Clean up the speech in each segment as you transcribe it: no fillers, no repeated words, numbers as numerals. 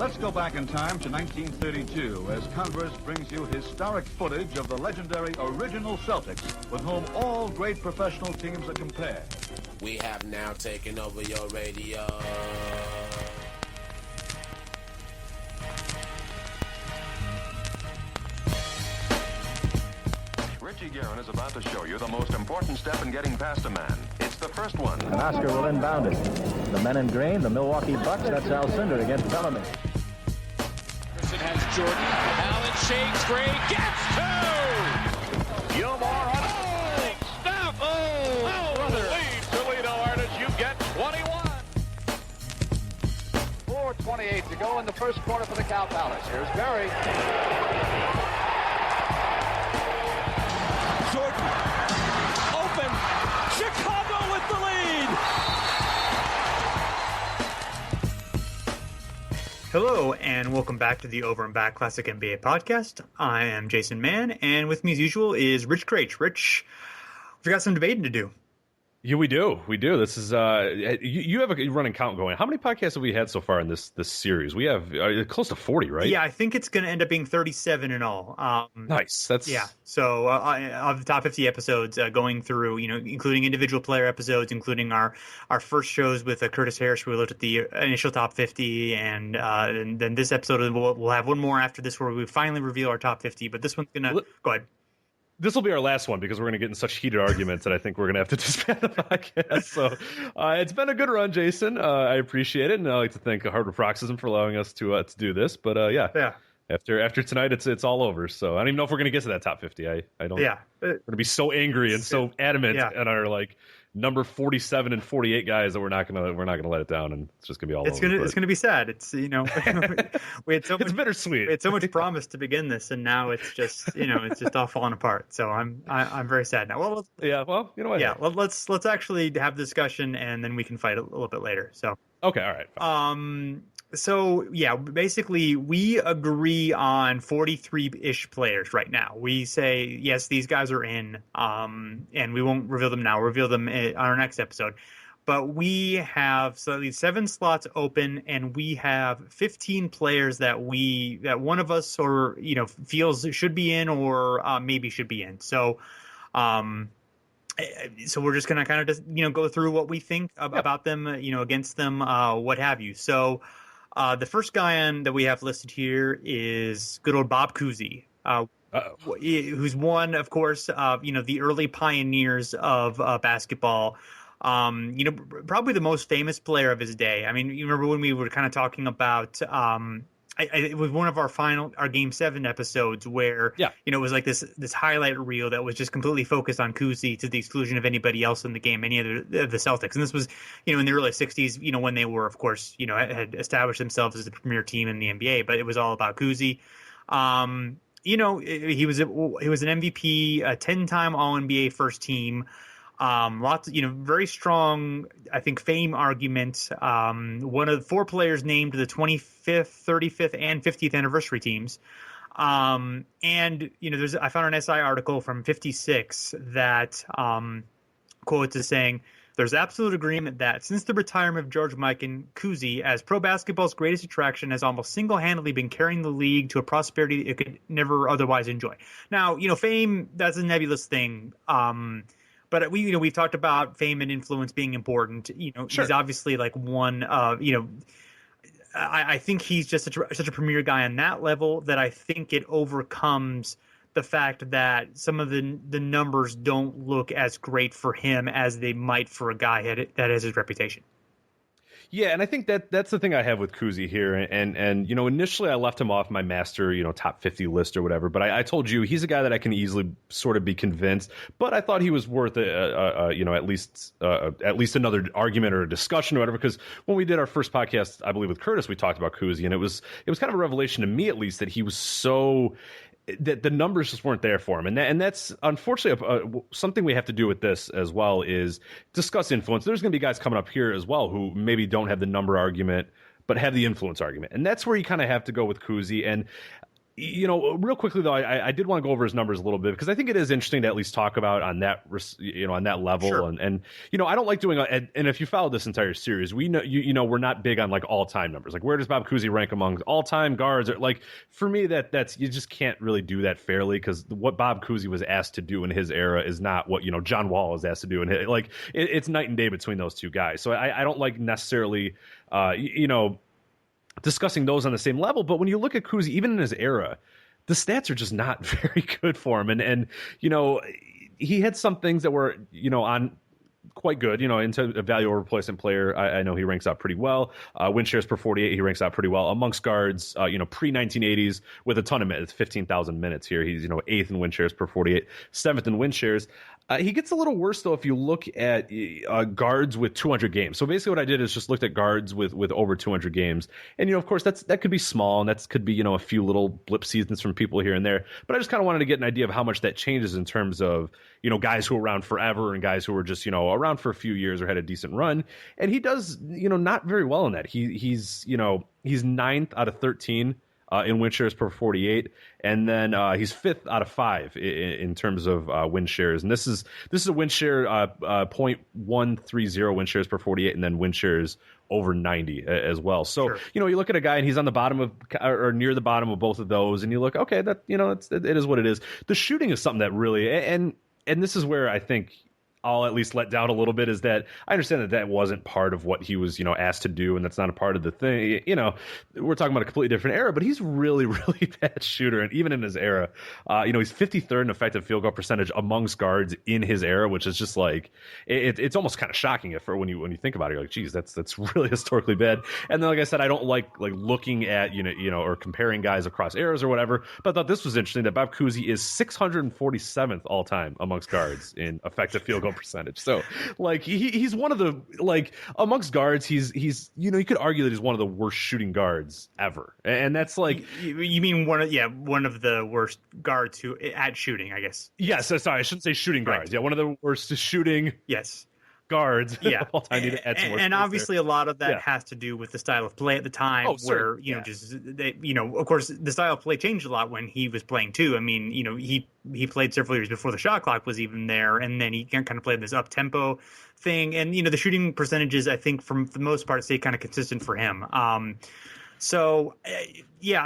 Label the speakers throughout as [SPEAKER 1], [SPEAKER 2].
[SPEAKER 1] Let's go back in time to 1932 as Converse brings you historic footage of the legendary original Celtics with whom all great professional teams are compared.
[SPEAKER 2] We have now taken over your radio.
[SPEAKER 3] Richie Guerin is about to show you the most important step in getting past a man. It's the first one.
[SPEAKER 4] And Oscar will inbound it. The men in green, the Milwaukee Bucks, that's Al Cinders against Bellamy.
[SPEAKER 5] Iverson has Jordan. Allen shakes, Gray gets two! Gilmore on a stop! Oh, brother. Lead, Toledo Artists, you get 21.
[SPEAKER 6] 4:28 to go in the first quarter for the Cow Palace. Here's Barry.
[SPEAKER 5] Jordan, open, Chicago with the lead!
[SPEAKER 7] Hello, and welcome back to the Over and Back Classic NBA podcast. I am Jason Mann, and with me as usual is Rich Kraetsch. Rich, we've got some debating to do.
[SPEAKER 8] Yeah, we do. This is you have a running count going. How many podcasts have we had so far in this series? We have close to 40, right?
[SPEAKER 7] Yeah, I think it's going to end up being 37 in all.
[SPEAKER 8] Nice. That's
[SPEAKER 7] So of the top 50 episodes, going through, including individual player episodes, including our first shows with Curtis Harris, where we looked at the initial top 50, and then this episode we'll have one more after this where we finally reveal our top 50. But this one's gonna go ahead.
[SPEAKER 8] This will be our last one because we're going to get in such heated arguments that I think we're going to have to disband the podcast. So it's been a good run, Jason. I appreciate it, and I'd like to thank Hardwood Paroxysm for allowing us to do this. But yeah. After tonight, it's all over. So I don't even know if we're going to get to that top 50. I don't. Yeah, we're going to be so angry and so adamant at our number 47 and 48 guys that we're not gonna let it down, and it's just gonna be all over.
[SPEAKER 7] It's gonna be sad. It's we had so much,
[SPEAKER 8] it's bittersweet.
[SPEAKER 7] We had so much promise to begin this, and now it's just it's just all falling apart. So I'm very sad now. Well,
[SPEAKER 8] you know what?
[SPEAKER 7] Yeah, let's actually have the discussion, and then we can fight a little bit later. So
[SPEAKER 8] okay, all right. Fine.
[SPEAKER 7] So, yeah, basically we agree on 43-ish players right now. We say, yes, these guys are in, and we won't reveal them now. We'll reveal them on our next episode. But we have 7 slots open, and we have 15 players that one of us feels should be in or maybe should be in. So we're just going to kind of just, go through what we think about them, against them, what have you. So the first guy that we have listed here is good old Bob Cousy, who's one, of course, the early pioneers of basketball. Probably the most famous player of his day. I mean, you remember when we were kind of talking about it was one of our Game 7 episodes where, it was like this highlight reel that was just completely focused on Cousy to the exclusion of anybody else in the game, any of the Celtics. And this was, in the early 60s, when they were, of course, had established themselves as the premier team in the NBA, but it was all about Cousy. He was an MVP, a 10-time All-NBA first team. Lots, very strong, I think, fame argument. One of the 4 players named the 25th, 35th, and 50th anniversary teams. And, I found an SI article from 56 that quotes as saying, "There's absolute agreement that since the retirement of George Mikan, Cousy, as pro basketball's greatest attraction, has almost single-handedly been carrying the league to a prosperity it could never otherwise enjoy." Now, fame, that's a nebulous thing. But we've talked about fame and influence being important. Sure. He's obviously one of, I think he's just such a premier guy on that level that I think it overcomes the fact that some of the numbers don't look as great for him as they might for a guy that has his reputation.
[SPEAKER 8] Yeah, and I think that's the thing I have with Cousy here. And initially I left him off my master, top 50 list or whatever. But I told you he's a guy that I can easily sort of be convinced. But I thought he was worth at least another argument or a discussion or whatever. Because when we did our first podcast, I believe with Curtis, we talked about Cousy, and it was kind of a revelation to me at least that he was so. That the numbers just weren't there for him. And that's unfortunately something we have to do with this as well is discuss influence. There's going to be guys coming up here as well who maybe don't have the number argument, but have the influence argument. And that's where you kind of have to go with Cousy. And real quickly though, I did want to go over his numbers a little bit because I think it is interesting to at least talk about on that, on that level.
[SPEAKER 7] Sure.
[SPEAKER 8] And I don't like doing, and if you follow this entire series, we know, we're not big on like all time numbers. Like where does Bob Cousy rank among all time guards? Or like for me, that's you just can't really do that fairly because what Bob Cousy was asked to do in his era is not what John Wall is asked to do in his, like it's night and day between those two guys. So I don't like necessarily discussing those on the same level. But when you look at Cousy, even in his era, the stats are just not very good for him. And he had some things that were, on quite good, into a value over replacement player. I know he ranks out pretty well. Win shares per 48, he ranks out pretty well amongst guards, pre-1980s with a ton of minutes, 15,000 minutes here. He's, 8th in win shares per 48, 7th in win shares. He gets a little worse, though, if you look at guards with 200 games. So basically what I did is just looked at guards with over 200 games. And, of course, that could be small, and that could be, a few little blip seasons from people here and there. But I just kind of wanted to get an idea of how much that changes in terms of, guys who are around forever and guys who are just, around for a few years or had a decent run. And he does, not very well in that. He's 9th out of 13 in win shares per 48, and then he's 5th out of 5 in terms of win shares. And this is a win share 0.130 win shares per 48, and then win shares over 90 as well. So, sure. You look at a guy and he's on the bottom of or near the bottom of both of those, and you look, okay, that it is what it is. The shooting is something that really, and this is where I think I'll at least let down a little bit, is that I understand that wasn't part of what he was, asked to do, and that's not a part of the thing. We're talking about a completely different era, but he's really, really bad shooter, and even in his era, he's 53rd in effective field goal percentage amongst guards in his era, which is just like it's almost kind of shocking for when you think about it. You're like, geez, that's really historically bad. And then, like I said, I don't like looking at or comparing guys across eras or whatever. But I thought this was interesting that Bob Cousy is 647th all time amongst guards in effective field goal percentage. So he's one of the amongst guards, he's you could argue that he's one of the worst shooting guards ever. And that's like,
[SPEAKER 7] you mean one of the worst guards who at shooting, I guess.
[SPEAKER 8] Yes, sorry, I shouldn't say shooting guards. Right. Yeah, one of the worst shooing.
[SPEAKER 7] Yes.
[SPEAKER 8] Guards.
[SPEAKER 7] Yeah.
[SPEAKER 8] I need to add some more
[SPEAKER 7] and obviously
[SPEAKER 8] there.
[SPEAKER 7] A lot of that has to do with the style of play at the time, where of course the style of play changed a lot when he was playing too. I mean, he played several years before the shot clock was even there, and then he kind of played this up tempo thing, and the shooting percentages, I think, for the most part, stay kind of consistent for him. So I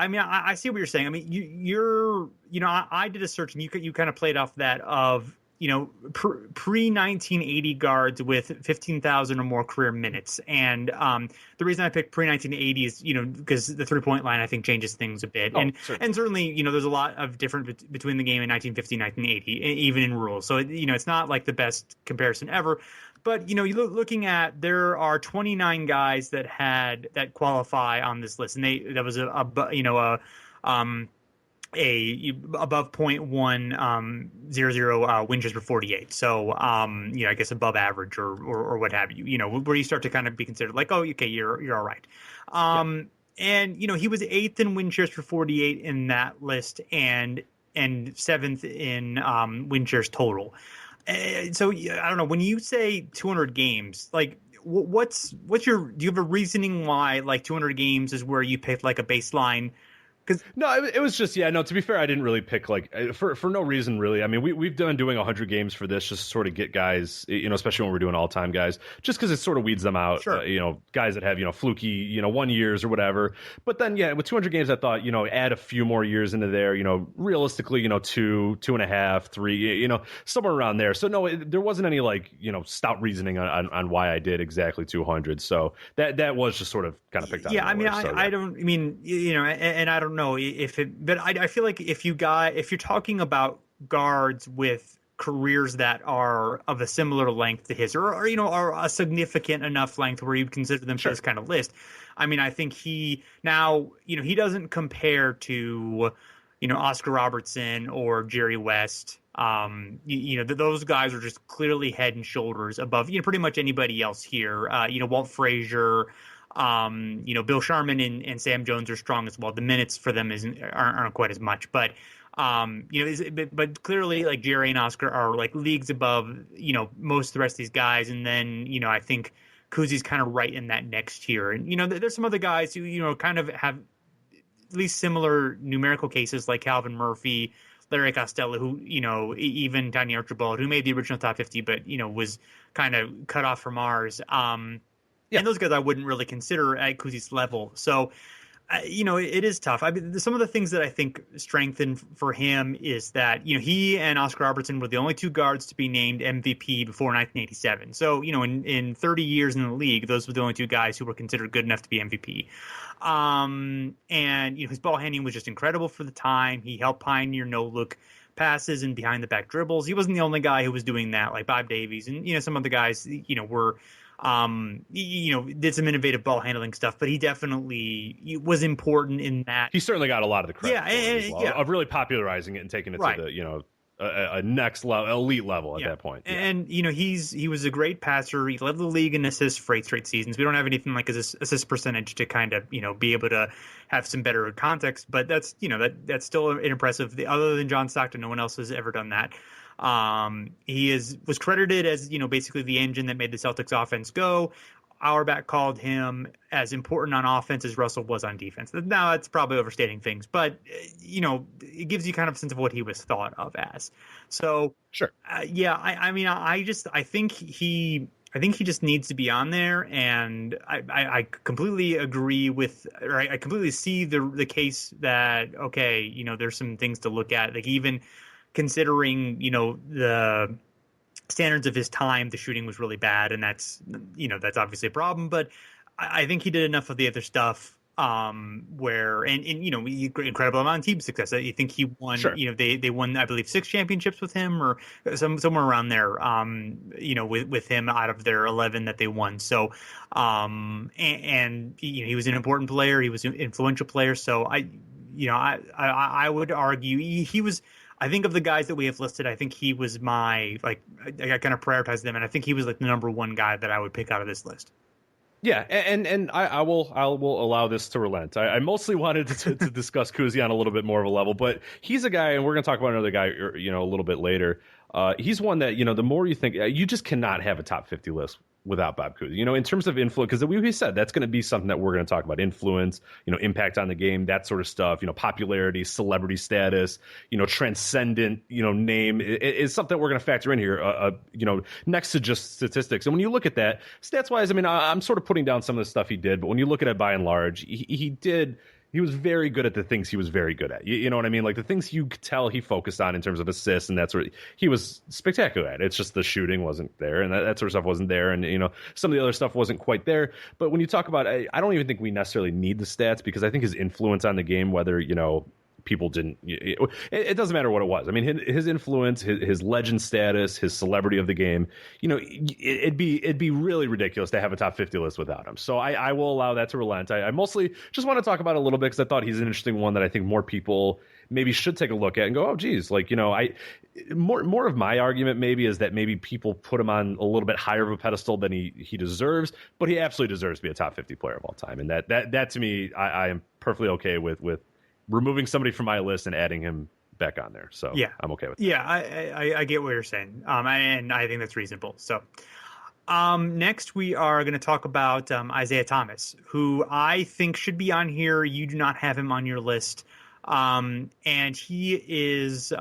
[SPEAKER 7] mean, I see what you're saying. I mean, I did a search, and you kind of played off that of pre-1980 guards with 15,000 or more career minutes. And the reason I picked pre-1980 is, because the three-point line, I think, changes things a bit. And certainly, there's a lot of difference between the game in 1950 and 1980, even in rules. So, it's not like the best comparison ever. But, looking at, there are 29 guys that qualify on this list. And that was above 0.100 win shares per 48. So, I guess above average or what have you, where you start to kind of be considered like, oh, okay, you're all right. And, he was 8th in win shares per 48 in that list and 7th in win shares total. So I don't know, when you say 200 games, like what's do you have a reasoning why 200 games is where you pick a baseline?
[SPEAKER 8] No, it was just, to be fair, I didn't really pick for no reason, really. I mean, we've done doing 100 games for this just to sort of get guys, especially when we're doing all-time guys, just because it sort of weeds them out,
[SPEAKER 7] sure.
[SPEAKER 8] Guys that have, fluky, 1 years or whatever. But then, with 200 games, I thought, add a few more years into there, realistically, 2.5, 3, somewhere around there. So no, there wasn't any stout reasoning on why I did exactly 200. So that was just sort of kind of picked out.
[SPEAKER 7] Yeah, I mean, I don't, and I don't know but I feel like if you're talking about guards with careers that are of a similar length to his, or are a significant enough length where you consider them for this kind of list. I mean, I think he doesn't compare to, Oscar Robertson or Jerry West. Those guys are just clearly head and shoulders above, pretty much anybody else here. Walt Frazier, Bill Sharman and Sam Jones are strong as well. The minutes for them aren't quite as much, but but clearly Jerry and Oscar are leagues above most of the rest of these guys. And then I think Cousy's kind of right in that next tier. And there's some other guys who kind of have least similar numerical cases like Calvin Murphy, Larry Costello, who, even Tiny Archibald, who made the original top 50, but, was kind of cut off from ours. And those guys I wouldn't really consider at Cousy's level. So, it is tough. I mean, some of the things that I think strengthened for him is that, he and Oscar Robertson were the only two guards to be named MVP before 1987. So, in 30 years in the league, those were the only two guys who were considered good enough to be MVP. And his ball handling was just incredible for the time. He helped pioneer no-look passes and behind-the-back dribbles. He wasn't the only guy who was doing that, like Bob Davies. And, some of the guys, were did some innovative ball handling stuff, but he definitely was important in that.
[SPEAKER 8] He certainly got a lot of the credit of really popularizing it and taking it
[SPEAKER 7] right.
[SPEAKER 8] to the, a next level, elite level at that point. Yeah.
[SPEAKER 7] And, he was a great passer. He led the league in assists for 8 straight seasons. We don't have anything like his assist percentage to kind of, be able to have some better context, but that's, that's still impressive. Other than John Stockton, no one else has ever done that. He was credited as, basically the engine that made the Celtics offense go. Auerbach called him as important on offense as Russell was on defense. Now that's probably overstating things, but it gives you kind of a sense of what he was thought of as. So
[SPEAKER 8] sure.
[SPEAKER 7] I think he just needs to be on there, and I completely agree with, or I completely see the case that, okay, there's some things to look at, like even considering, the standards of his time, the shooting was really bad, and that's obviously a problem. But I think he did enough of the other stuff where, and incredible amount of team success. I think he won,
[SPEAKER 8] sure.
[SPEAKER 7] They won, I believe, 6 championships with him, or somewhere around there, with him out of their 11 that they won. So, and he was an important player. He was an influential player. So I would argue he was, I think of the guys that we have listed, I think he was I kind of prioritized them, and I think he was like the number one guy that I would pick out of this list.
[SPEAKER 8] Yeah, and I will allow this to relent. I mostly wanted to discuss Cousy on a little bit more of a level, but he's a guy, and we're going to talk about another guy, a little bit later. He's one that, the more you think, you just cannot have a top 50 list without Bob Cousy. In terms of influence, because we said that's going to be something that we're going to talk about: influence, impact on the game, that sort of stuff. Popularity, celebrity status, transcendent, name is something we're going to factor in here. Next to just statistics. And when you look at that, stats wise, I mean, I'm sort of putting down some of the stuff he did, but when you look at it by and large, he was very good at the things he was very good at. You know what I mean? Like the things you could tell he focused on in terms of assists, and that's where he was spectacular at. It's just the shooting wasn't there, and that sort of stuff wasn't there, and some of the other stuff wasn't quite there. But when you talk about, I don't even think we necessarily need the stats, because I think his influence on the game, whether people didn't, it doesn't matter what it was. I mean, his influence, his legend status, his celebrity of the game, it'd be really ridiculous to have a top 50 list without him. So I will allow that to relent. I mostly just want to talk about it a little bit because I thought he's an interesting one that I think more people maybe should take a look at and go, oh geez, more of my argument maybe is that maybe people put him on a little bit higher of a pedestal than he deserves, but he absolutely deserves to be a top 50 player of all time. And that to me, I am perfectly okay with removing somebody from my list and adding him back on there. So yeah, I'm okay with that.
[SPEAKER 7] Yeah, I get what you're saying. And I think that's reasonable. So next we are going to talk about Isiah Thomas, who I think should be on here. You do not have him on your list. And he is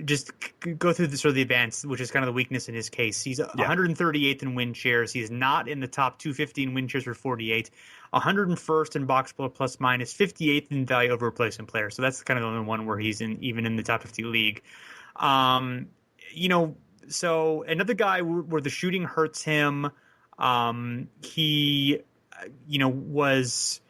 [SPEAKER 7] just go through the advance, which is kind of the weakness in his case. He's 138th in win shares. He's not in the top 250 in win shares for 48. 101st in box plus minus, 58th in value over replacement player. So that's kind of the only one where he's even in the top 50 league. So another guy where the shooting hurts him. He was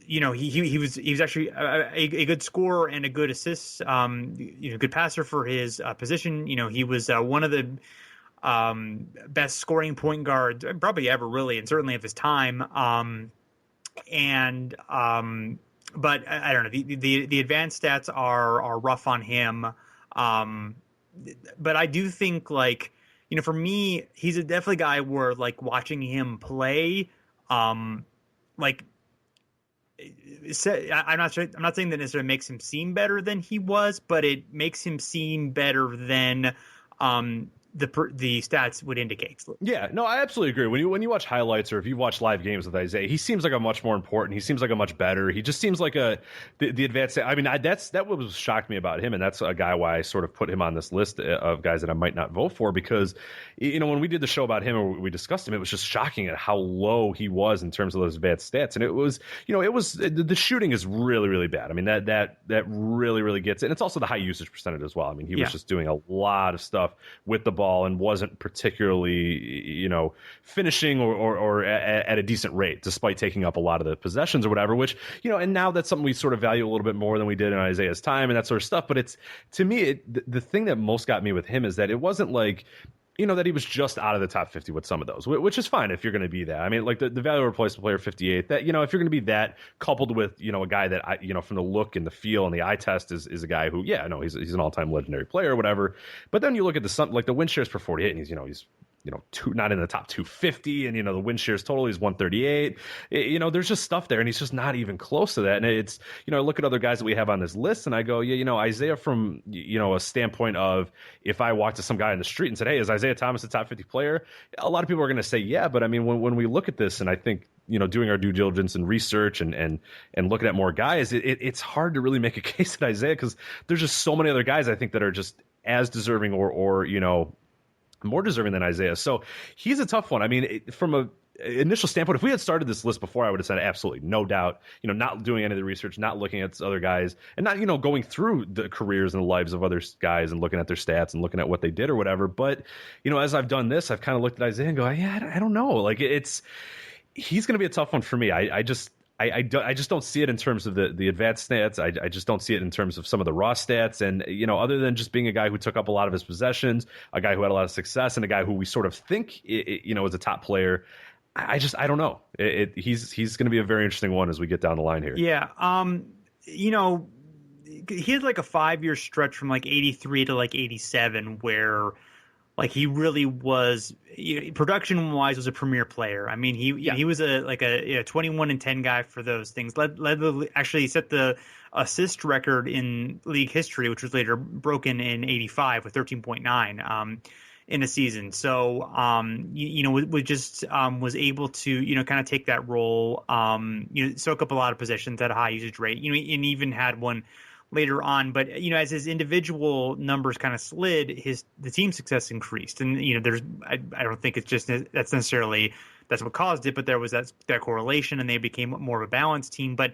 [SPEAKER 7] he was actually a good scorer and a good assist, good passer for his position. He was one of the best scoring point guards probably ever, really, and certainly of his time. But I don't know, the advanced stats are rough on him. But I do think, for me, he's definitely a guy where, watching him play, I'm not saying that necessarily makes him seem better than he was, but it makes him seem better than the stats would indicate.
[SPEAKER 8] Yeah, no, I absolutely agree. When you watch highlights or if you watch live games with Isiah, he seems like a much more important. He seems like a much better. He just seems like the advanced. I mean, that what shocked me about him, and that's a guy why I sort of put him on this list of guys that I might not vote for, because when we did the show about him or we discussed him, it was just shocking at how low he was in terms of those advanced stats, and it was the shooting is really, really bad. I mean, that really, really gets it, and it's also the high usage percentage as well. I mean, he was just doing a lot of stuff with the ball and wasn't particularly, finishing or at a decent rate, despite taking up a lot of the possessions or whatever, which, and now that's something we sort of value a little bit more than we did in Isiah's time and that sort of stuff. But it's, to me, the thing that most got me with him is that it wasn't like, that he was just out of the top 50 with some of those, which is fine if you're going to be that. I mean, like the value of replacement player 58, that, if you're going to be that, coupled with, a guy that, from the look and the feel and the eye test is a guy who, he's an all-time legendary player or whatever. But then you look at the win shares per 48, and he's not in the top 250, and the win shares total is 138. There's just stuff there, and he's just not even close to that. And it's, I look at other guys that we have on this list, and I go, Isiah from a standpoint of, if I walked to some guy in the street and said, hey, is Isiah Thomas a top 50 player? A lot of people are going to say yeah, but I mean, when we look at this, and I think doing our due diligence and research and looking at more guys, it's hard to really make a case at Isiah, because there's just so many other guys I think that are just as deserving or more deserving than Isiah. So he's a tough one. I mean, from a initial standpoint, if we had started this list before, I would have said absolutely, no doubt, not doing any of the research, not looking at other guys, and not, going through the careers and the lives of other guys and looking at their stats and looking at what they did or whatever. But, as I've done this, I've kind of looked at Isiah and go, yeah, I don't know. Like he's going to be a tough one for me. I just don't see it in terms of the advanced stats. I just don't see it in terms of some of the raw stats. And, other than just being a guy who took up a lot of his possessions, a guy who had a lot of success, and a guy who we sort of think, is a top player, I don't know. He's going to be a very interesting one as we get down the line here.
[SPEAKER 7] Yeah. He had like a 5-year stretch from like 83 to like 87 where like he really was, production wise, was a premier player. I mean, he was a 21 and 10 guy for those things. Actually set the assist record in league history, which was later broken in 85 with 13.9 in a season. So was able to kind of take that role, soak up a lot of possessions at a high usage rate. And even had one later on, but as his individual numbers kind of slid, the team success increased, and I don't think it's just that's what caused it, but there was that correlation, and they became more of a balanced team. But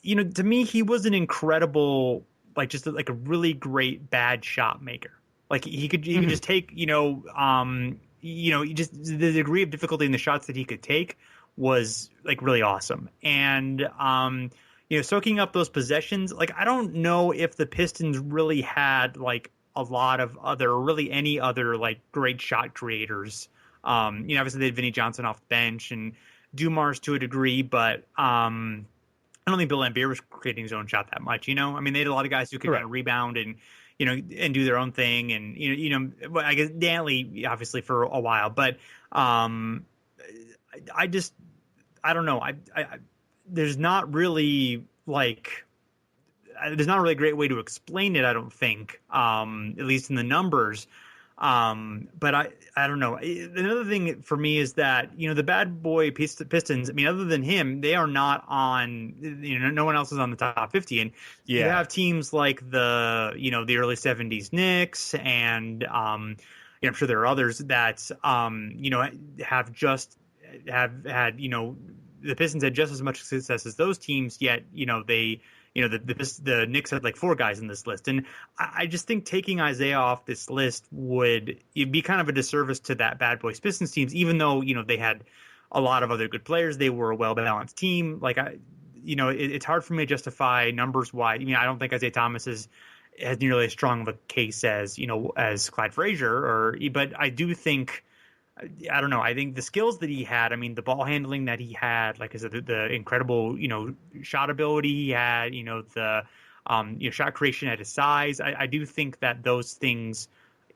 [SPEAKER 7] to me, he was an incredible, just a really great bad shot maker. Like he could just take just the degree of difficulty in the shots that he could take was like really awesome, and soaking up those possessions, I don't know if the Pistons really had a lot of any other great shot creators. Obviously they had Vinnie Johnson off the bench and Dumars to a degree, but I don't think Bill Laimbeer was creating his own shot that much. I mean, they had a lot of guys who could kind of rebound and and do their own thing, and I guess Dantley obviously for a while, but I don't know. There's not really a great way to explain it, I don't think, at least in the numbers. But I don't know. Another thing for me is that, the bad boy Pistons, I mean, other than him, they are not on, no one else is on the top 50. And you have teams like the early 70s Knicks and, I'm sure there are others that, have had, the Pistons had just as much success as those teams, yet, the Knicks had 4 guys in this list. And I just think taking Isiah off this list would be kind of a disservice to that bad boys Pistons teams, even though, they had a lot of other good players. They were a well-balanced team. It's hard for me to justify numbers why. I don't think Isiah Thomas has nearly as strong of a case as Clyde Frazier, but I do think, I don't know. I think the skills that he had, I mean, the ball handling that he had, like I said, the incredible, shot ability he had, the, shot creation at his size. I do think that those things,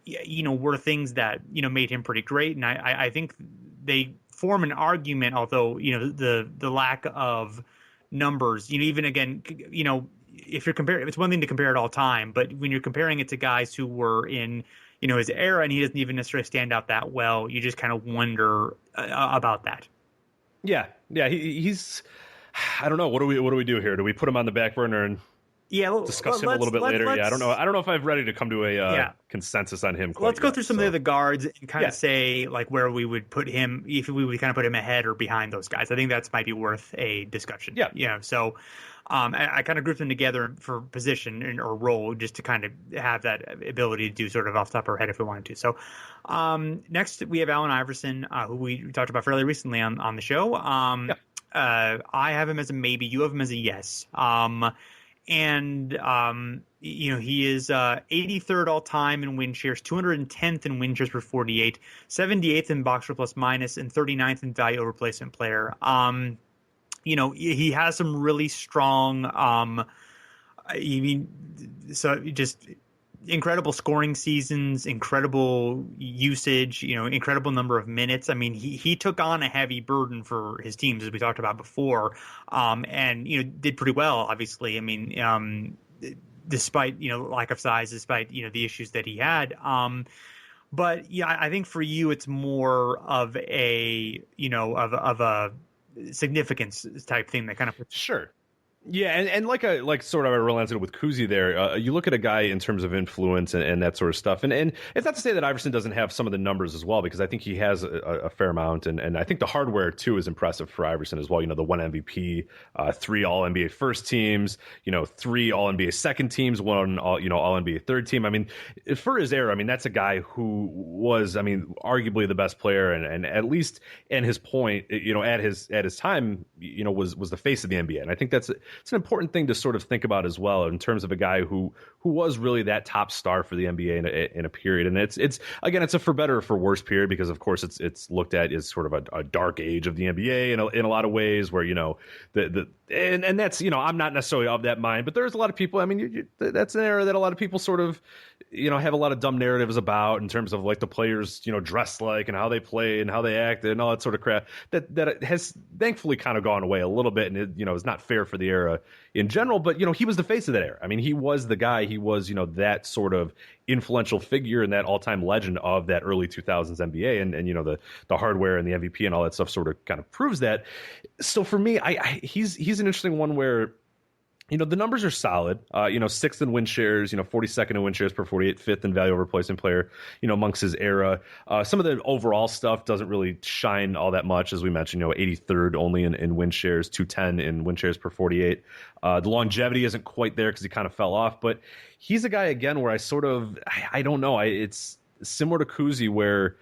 [SPEAKER 7] were things that, made him pretty great. And I think they form an argument, although, the lack of numbers, even again, if you're comparing, it's one thing to compare it all time, but when you're comparing it to guys who were in, his era, and he doesn't even necessarily stand out that well. You just kind of wonder about that.
[SPEAKER 8] Yeah. He's. I don't know. What do we do here? Do we put him on the back burner and discuss him a little bit later? I don't know. I don't know if I'm ready to come to a consensus on him.
[SPEAKER 7] Let's go through some of the other guards and kind of say like where we would put him, if we would kind of put him ahead or behind those guys. I think that might be worth a discussion. Yeah. So I kind of grouped them together for position or role just to kind of have that ability to do sort of off the top of our head if we wanted to. So next we have Allen Iverson, who we talked about fairly recently on the show. I have him as a maybe. You have him as a yes. And he is 83rd all time in win shares, 210th in win shares per 48, 78th in box score plus minus, and 39th in value over replacement player. He has some really strong, just incredible scoring seasons, incredible usage, incredible number of minutes. I mean, he took on a heavy burden for his teams, as we talked about before, and did pretty well, obviously. I mean, despite lack of size, despite the issues that he had. But yeah, I think for you, it's more of a of a significance type thing that kind of
[SPEAKER 8] sure. Yeah, and like sort of I realized it with Cousy there. You look at a guy in terms of influence and that sort of stuff, and it's not to say that Iverson doesn't have some of the numbers as well, because I think he has a fair amount, and I think the hardware too is impressive for Iverson as well. The 1 MVP, 3 All NBA first teams, 3 All NBA second teams, 1 All NBA third team. I mean, for his era, I mean that's a guy who was, I mean, arguably the best player, and at least in his point, at his time, was the face of the NBA, and I think it's an important thing to sort of think about as well in terms of a guy who was really that top star for the NBA in a period. And it's again, it's a for better or for worse period, because of course it's looked at as sort of a dark age of the NBA in a lot of ways, where and that's I'm not necessarily of that mind, but there's a lot of people. I mean, that's an era that a lot of people sort of have a lot of dumb narratives about in terms of like the players dress like and how they play and how they act and all that sort of crap that has thankfully kind of gone away a little bit, and it is not fair for the era in general. But he was the face of that era. I mean, he was the guy. He was that sort of influential figure and that all-time legend of that early 2000s NBA, and the hardware and the MVP and all that stuff sort of kind of proves that. So for me, he's an interesting one where the numbers are solid. 6th in win shares, 42nd in win shares per 48, 5th in value over replacement player, amongst his era. Some of the overall stuff doesn't really shine all that much, as we mentioned, 83rd only in win shares, 210 in win shares per 48. The longevity isn't quite there because he kind of fell off, but he's a guy, again, where I don't know. It's similar to Cousy, where,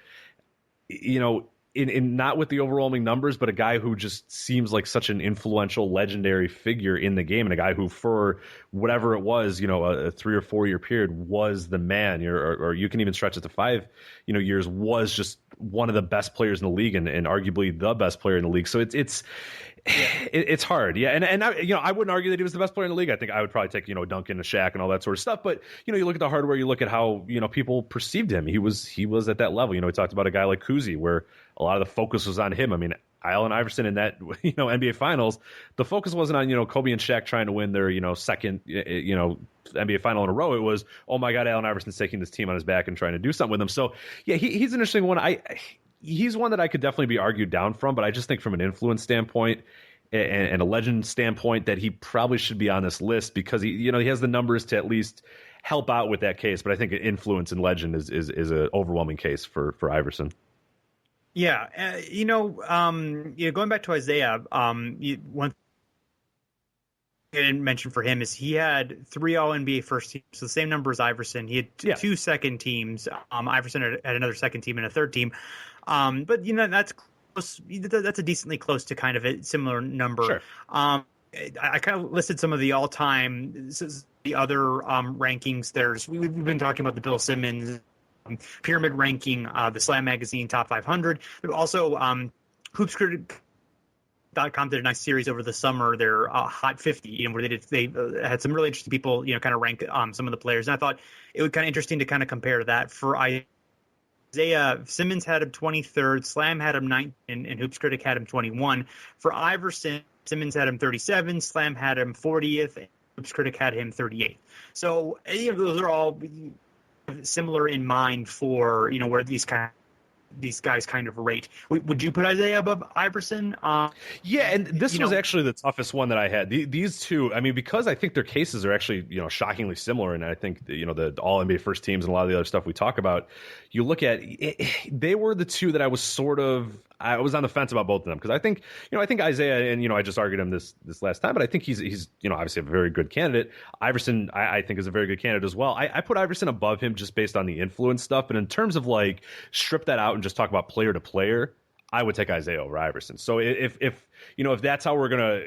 [SPEAKER 8] in not with the overwhelming numbers, but a guy who just seems like such an influential, legendary figure in the game, and a guy who, for whatever it was, a 3 or 4 year period, was the man, or you can even stretch it to 5 years, was just one of the best players in the league, and arguably the best player in the league. So it's hard. Yeah. And I wouldn't argue that he was the best player in the league. I think I would probably take, Duncan and Shaq and all that sort of stuff. But, you look at the hardware, you look at how, people perceived him. He was at that level. We talked about a guy like Cousy, where a lot of the focus was on him. I mean, Allen Iverson in that, NBA finals, the focus wasn't on, Kobe and Shaq trying to win their, second, NBA final in a row. It was, oh my God, Allen Iverson's taking this team on his back and trying to do something with them. So yeah, he's an interesting one. He's one that I could definitely be argued down from, but I just think from an influence standpoint and a legend standpoint that he probably should be on this list, because he has the numbers to at least help out with that case. But I think influence and legend is an overwhelming case for Iverson.
[SPEAKER 7] Yeah. Going back to Isiah, one thing I didn't mention for him is he had 3 All-NBA first teams, so the same number as Iverson. He had 2 second teams. Iverson had another second team and a third team. But that's close. That's a decently close to kind of a similar number.
[SPEAKER 8] Sure.
[SPEAKER 7] I kind of listed some of the all-time, the other rankings. We've been talking about the Bill Simmons pyramid ranking, the Slam Magazine Top 500. But also, HoopsCritic.com did a nice series over the summer, their Hot 50, where they had some really interesting people, kind of rank some of the players. And I thought it would kind of interesting to kind of compare that. For Isiah, Simmons had him 23rd, Slam had him 9th, and Hoops Critic had him 21. For Iverson, Simmons had him 37, Slam had him 40th, and Hoops Critic had him 38th. So those are all similar in mind for, where these guys kind of rate. Would you put Isiah above Iverson?
[SPEAKER 8] Yeah, and this was actually the toughest one that I had. These two, I mean, because I think their cases are actually, shockingly similar, and I think, the all NBA first teams and a lot of the other stuff we talk about, you look at it, they were the two that I was I was on the fence about both of them, because I think Isiah, and I just argued him this last time, but I think he's obviously a very good candidate. Iverson, I think, is a very good candidate as well. I put Iverson above him just based on the influence stuff, but in terms of like strip that out and just talk about player to player, I would take Isiah over Iverson. So if that's how we're gonna,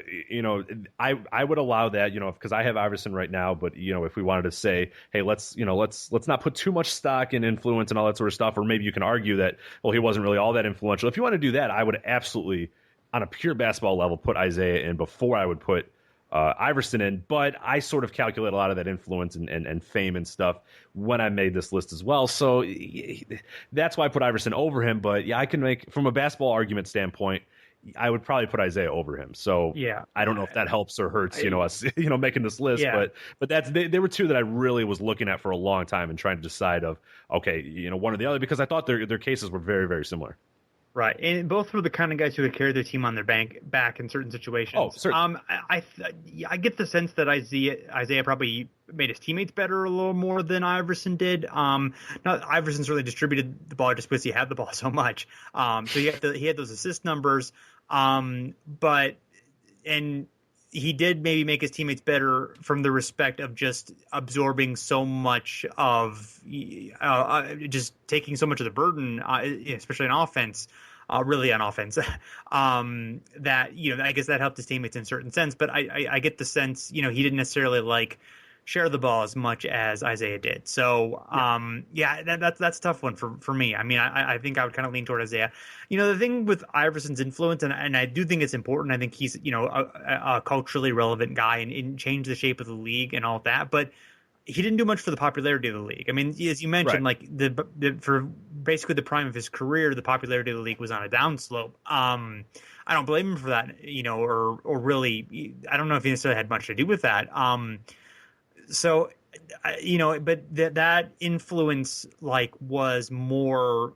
[SPEAKER 8] I would allow that, because I have Iverson right now. But if we wanted to say, hey, let's not put too much stock in influence and all that sort of stuff, or maybe you can argue that, well, he wasn't really all that influential. If you want to do that, I would absolutely, on a pure basketball level, put Isiah in before I would put Iverson in. But I sort of calculate a lot of that influence and fame and stuff when I made this list as well. So that's why I put Iverson over him. But yeah, I can make, from a basketball argument standpoint, I would probably put Isiah over him. So yeah, I don't know if that helps or hurts, us, making this list. Yeah. But that's they were two that I really was looking at for a long time and trying to decide of, okay, one or the other, because I thought their cases were very, very similar.
[SPEAKER 7] Right, and both were the kind of guys who would carry their team on their back in certain situations.
[SPEAKER 8] Oh, certainly.
[SPEAKER 7] I get the sense that Isiah probably made his teammates better a little more than Iverson did. Not Iverson's really distributed the ball just because he had the ball so much. So he had those assist numbers, but he did maybe make his teammates better from the respect of just absorbing so much of just taking so much of the burden, especially on offense, really on offense, that, I guess that helped his teammates in a certain sense. But I get the sense, he didn't necessarily share the ball as much as Isiah did. So, that's a tough one for me. I mean, I think I would kind of lean toward Isiah. The thing with Iverson's influence, and I do think it's important. I think he's, a culturally relevant guy and changed the shape of the league and all of that. But he didn't do much for the popularity of the league. I mean, as you mentioned, right, for basically the prime of his career, the popularity of the league was on a downslope. I don't blame him for that, or really, I don't know if he necessarily had much to do with that. So, but that influence, was more,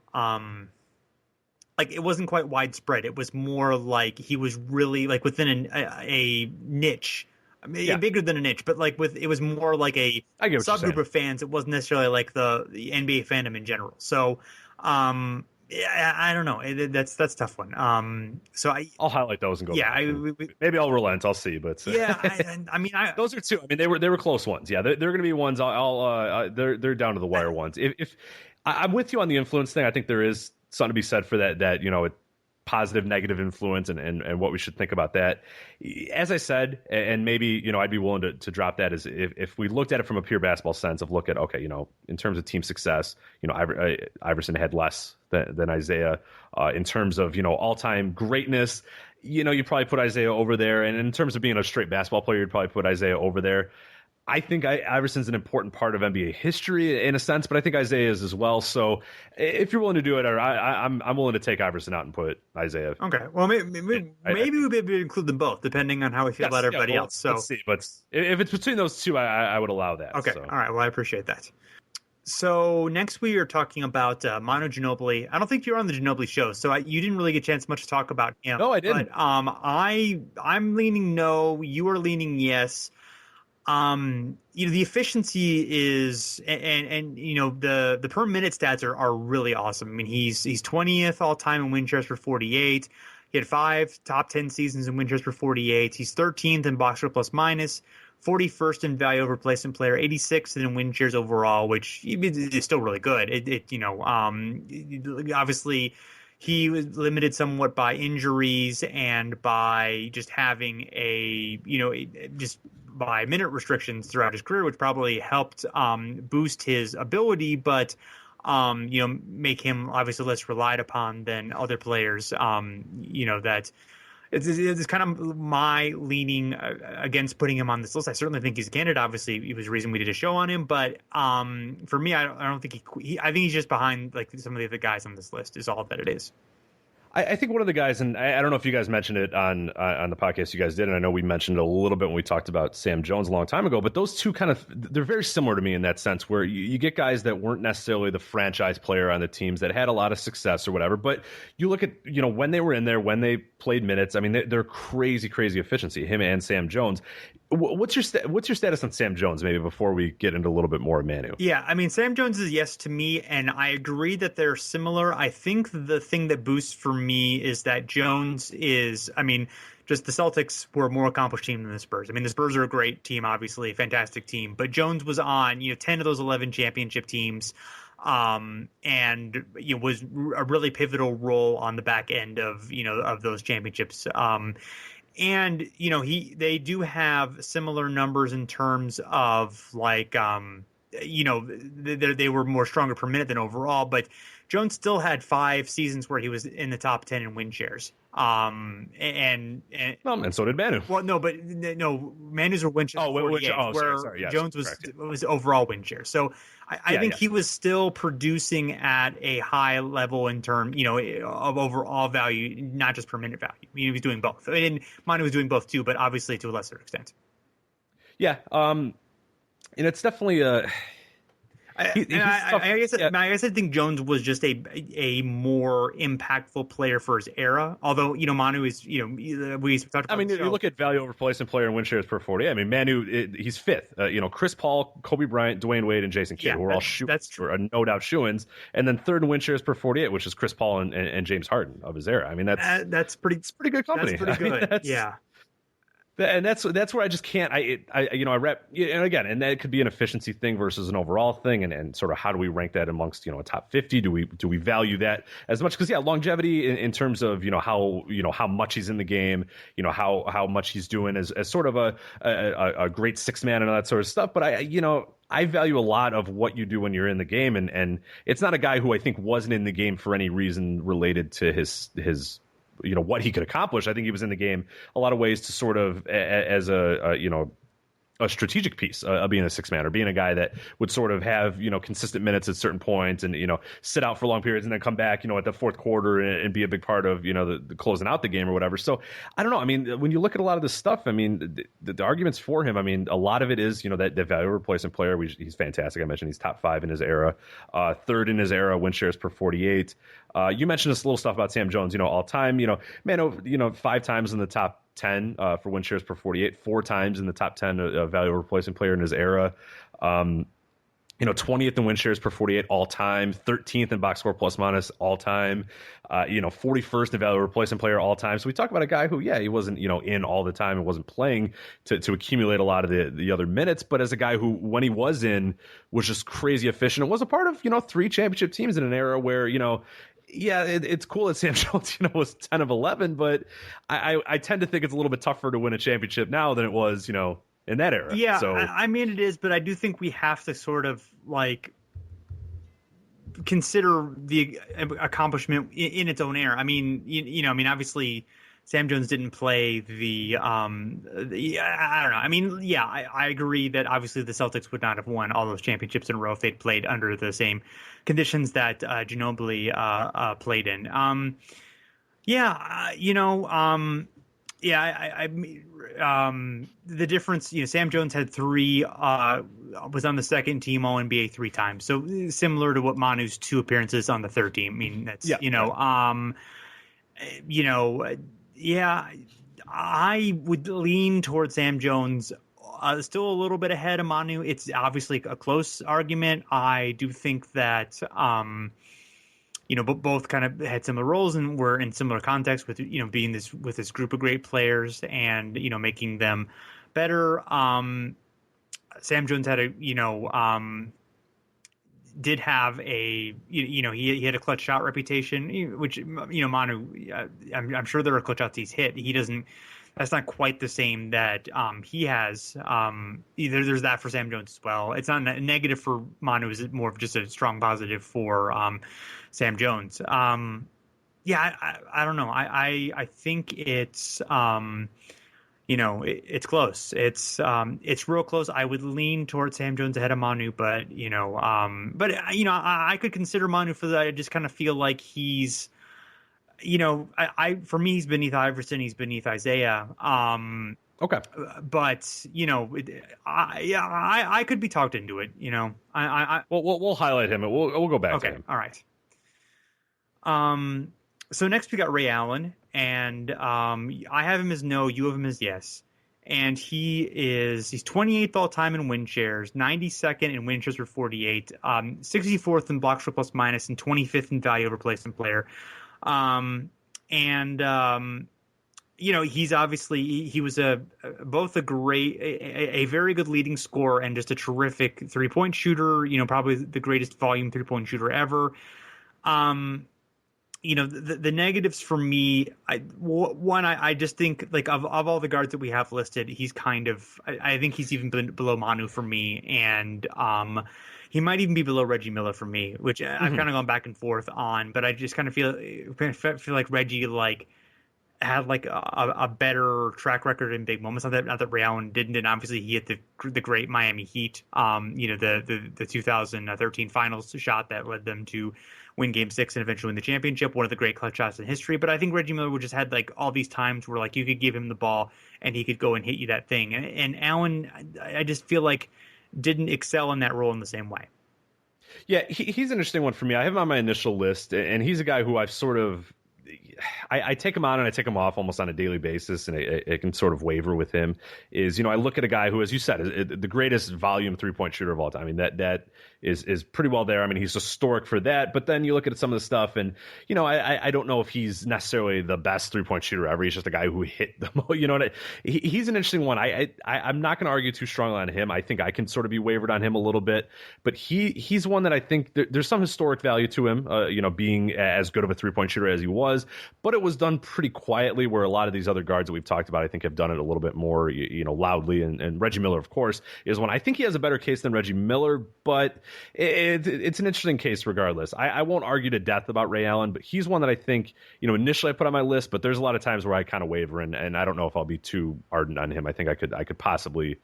[SPEAKER 7] it wasn't quite widespread. It was more like he was really, within a niche. I mean, bigger than a niche, but it was more like a subgroup of fans. It wasn't necessarily like the NBA fandom in general. So, I don't know. That's a tough one. So
[SPEAKER 8] I'll highlight those and go. Yeah, maybe I'll relent. I'll see. But
[SPEAKER 7] I mean,
[SPEAKER 8] those are two. I mean, they were close ones. Yeah, they're going to be ones. They're down to the wire ones. If I'm with you on the influence thing, I think there is something to be said for that. Positive, negative influence, and what we should think about that. As I said, and maybe I'd be willing to drop that, as if we looked at it from a pure basketball sense of look at, okay, in terms of team success, Iverson had less than Isiah. In terms of all-time greatness, you'd probably put Isiah over there, and in terms of being a straight basketball player, you'd probably put Isiah over there. I think Iverson's an important part of NBA history in a sense, but I think Isiah is as well. So if you're willing to do it, I'm willing to take Iverson out and put Isiah.
[SPEAKER 7] Okay. Well, maybe we'll be able to include them both, depending on how we feel about everybody else. So
[SPEAKER 8] let's see. But if it's between those two, I would allow that.
[SPEAKER 7] Okay. So. All right. Well, I appreciate that. So next we are talking about Manu Ginobili. I don't think you're on the Ginobili show, so you didn't really get a chance much to talk about him.
[SPEAKER 8] No, I didn't.
[SPEAKER 7] But I'm leaning no. You are leaning yes. The efficiency is, and the per minute stats are really awesome. I mean, he's 20th all time in win shares for 48. He had 5 top 10 seasons in win shares for 48. He's 13th in box score plus minus, 41st in value over replacement player, 86th in win shares overall, which is still really good. Obviously he was limited somewhat by injuries and by just having just by minute restrictions throughout his career, which probably helped boost his ability, but make him obviously less relied upon than other players. That it's kind of my leaning against putting him on this list. I certainly think he's a candidate. Obviously, it was the reason we did a show on him, but for me, I don't think I think he's just behind some of the other guys on this list. Is all that it is.
[SPEAKER 8] I think one of the guys, and I don't know if you guys mentioned it on the podcast you guys did, and I know we mentioned it a little bit when we talked about Sam Jones a long time ago, but those two they're very similar to me in that sense, where you get guys that weren't necessarily the franchise player on the teams that had a lot of success or whatever, but you look at, when they were in there, when they played minutes, I mean, they're crazy efficiency, him and Sam Jones. What's your status on Sam Jones, maybe before we get into a little bit more of Manu?
[SPEAKER 7] Yeah, I mean, Sam Jones is yes to me, and I agree that they're similar. I think the thing that boosts for me is that Jones is, I mean, just the Celtics were a more accomplished team than the Spurs. I mean, the Spurs are a great team, obviously, a fantastic team, but Jones was on 10 of those 11 championship teams, and was a really pivotal role on the back end of of those championships. And they do have similar numbers in terms of like they were more stronger per minute than overall, but Jones still had 5 seasons where he was in the top 10 in win shares. And
[SPEAKER 8] so did Manu.
[SPEAKER 7] Well, no, Manu's were win shares.
[SPEAKER 8] Sorry. Yes,
[SPEAKER 7] Jones was overall win share. So I think he was still producing at a high level in terms, of overall value, not just per minute value. I mean, he was doing both. And Manu was doing both too, but obviously to a lesser extent.
[SPEAKER 8] Yeah. And it's definitely
[SPEAKER 7] I guess I think Jones was just a more impactful player for his era. Although Manu is we talked about.
[SPEAKER 8] I mean, you look at value over replacement player and win shares per 40. I mean, Manu he's 5th. Chris Paul, Kobe Bryant, Dwayne Wade, and Jason Kidd, who are all no doubt shoo-ins, and then 3rd in win shares per 48, which is Chris Paul and James Harden of his era. I mean, that's pretty good company.
[SPEAKER 7] That's pretty good. Yeah.
[SPEAKER 8] And that's where I just can't. I rep, and again, and that could be an efficiency thing versus an overall thing, and sort of how do we rank that amongst a top 50? Do we value that as much? Because longevity in terms of how much he's in the game, how much he's doing as sort of a great 6th man and all that sort of stuff. But I value a lot of what you do when you're in the game, and it's not a guy who I think wasn't in the game for any reason related to his what he could accomplish. I think he was in the game a lot of ways to sort of as a strategic piece of being a 6th man, or being a guy that would sort of have consistent minutes at certain points, and sit out for long periods and then come back at the 4th quarter and be a big part of the closing out the game or whatever. So I don't know. I mean, when you look at a lot of this stuff, I mean, the arguments for him, I mean, a lot of it is that value replacement player. He's fantastic. I mentioned he's top 5 in his era, 3rd in his era, win shares per 48. You mentioned this little stuff about Sam Jones, all time, man, 5 times in the top 10 for win shares per 48, 4 times in the top 10 value replacement player in his era. 20th in win shares per 48 all time, 13th in box score plus minus all time, 41st in value replacement player all time. So we talk about a guy who, he wasn't, in all the time and wasn't playing to accumulate a lot of the other minutes, but as a guy who, when he was in, was just crazy efficient. It was a part of, 3 championship teams in an era where, it's cool that Sam Jones, was 10 of 11, but I tend to think it's a little bit tougher to win a championship now than it was, in that era.
[SPEAKER 7] Yeah,
[SPEAKER 8] so,
[SPEAKER 7] I mean, it is, but I do think we have to sort of consider the accomplishment in its own era. I mean, obviously Sam Jones didn't play I don't know. I mean, I agree that obviously the Celtics would not have won all those championships in a row if they'd played under the same conditions that Ginobili played in. The difference, Sam Jones had 3, was on the 2nd team All-NBA 3 times. So similar to what Manu's 2 appearances on the 3rd team. I mean, that's, I would lean towards Sam Jones, still a little bit ahead of Manu. It's obviously a close argument. I do think that, both kind of had similar roles and were in similar contexts with, being with this group of great players and, making them better. Sam Jones had did have he had a clutch shot reputation, which, Manu, I'm sure there are clutch shots he's hit. He doesn't, that's not quite the same that he has. There's that for Sam Jones as well. It's not a negative for Manu. It's more of just a strong positive for Sam Jones. I don't know. I think it's it's close. It's real close. I would lean towards Sam Jones ahead of Manu, but I could consider Manu for that. I just kind of feel like he's I for me, he's beneath Iverson. He's beneath Isiah.
[SPEAKER 8] Okay.
[SPEAKER 7] But I could be talked into it.
[SPEAKER 8] We'll highlight him. We'll go back to him.
[SPEAKER 7] All right. So next we got Ray Allen, and I have him as no, you have him as yes. And he's 28th all time in win shares, 92nd in win shares for 48, 64th in blocks for plus minus, and 25th in value over replacement player. He's obviously he was both a very good leading scorer and just a terrific 3-point shooter. Probably the greatest volume 3-point shooter ever. The negatives for me, I just think like of all the guards that we have listed, he's kind of I think he's even below Manu for me, and he might even be below Reggie Miller for me, which I've kind of gone back and forth on, but I just kind of feel like Reggie had like a better track record in big moments. Not that Ray Allen didn't, and obviously he hit the great Miami Heat, the 2013 finals shot that led them to win Game 6 and eventually win the championship. One of the great clutch shots in history. But I think Reggie Miller just had like all these times where like you could give him the ball and he could go and hit you that thing. And Allen, I just feel like didn't excel in that role in the same way.
[SPEAKER 8] Yeah, he's an interesting one for me. I have him on my initial list, and he's a guy who I've sort of I take him on and I take him off almost on a daily basis, and it can sort of waver with him. I look at a guy who, as you said, is the greatest volume 3-point shooter of all time. I mean, that is pretty well there. I mean, he's historic for that. But then you look at some of the stuff, and I don't know if he's necessarily the best 3-point shooter ever. He's just a guy who hit the most. He's an interesting one. I'm not going to argue too strongly on him. I think I can sort of be wavered on him a little bit, but he's one that I think there's some historic value to him. Being as good of a 3-point shooter as he was. But it was done pretty quietly, where a lot of these other guards that we've talked about, I think, have done it a little bit more, loudly. And Reggie Miller, of course, is one. I think he has a better case than Reggie Miller, but it's an interesting case regardless. I won't argue to death about Ray Allen, but he's one that I think, initially I put on my list, but there's a lot of times where I kind of waver, and I don't know if I'll be too ardent on him. I think I could possibly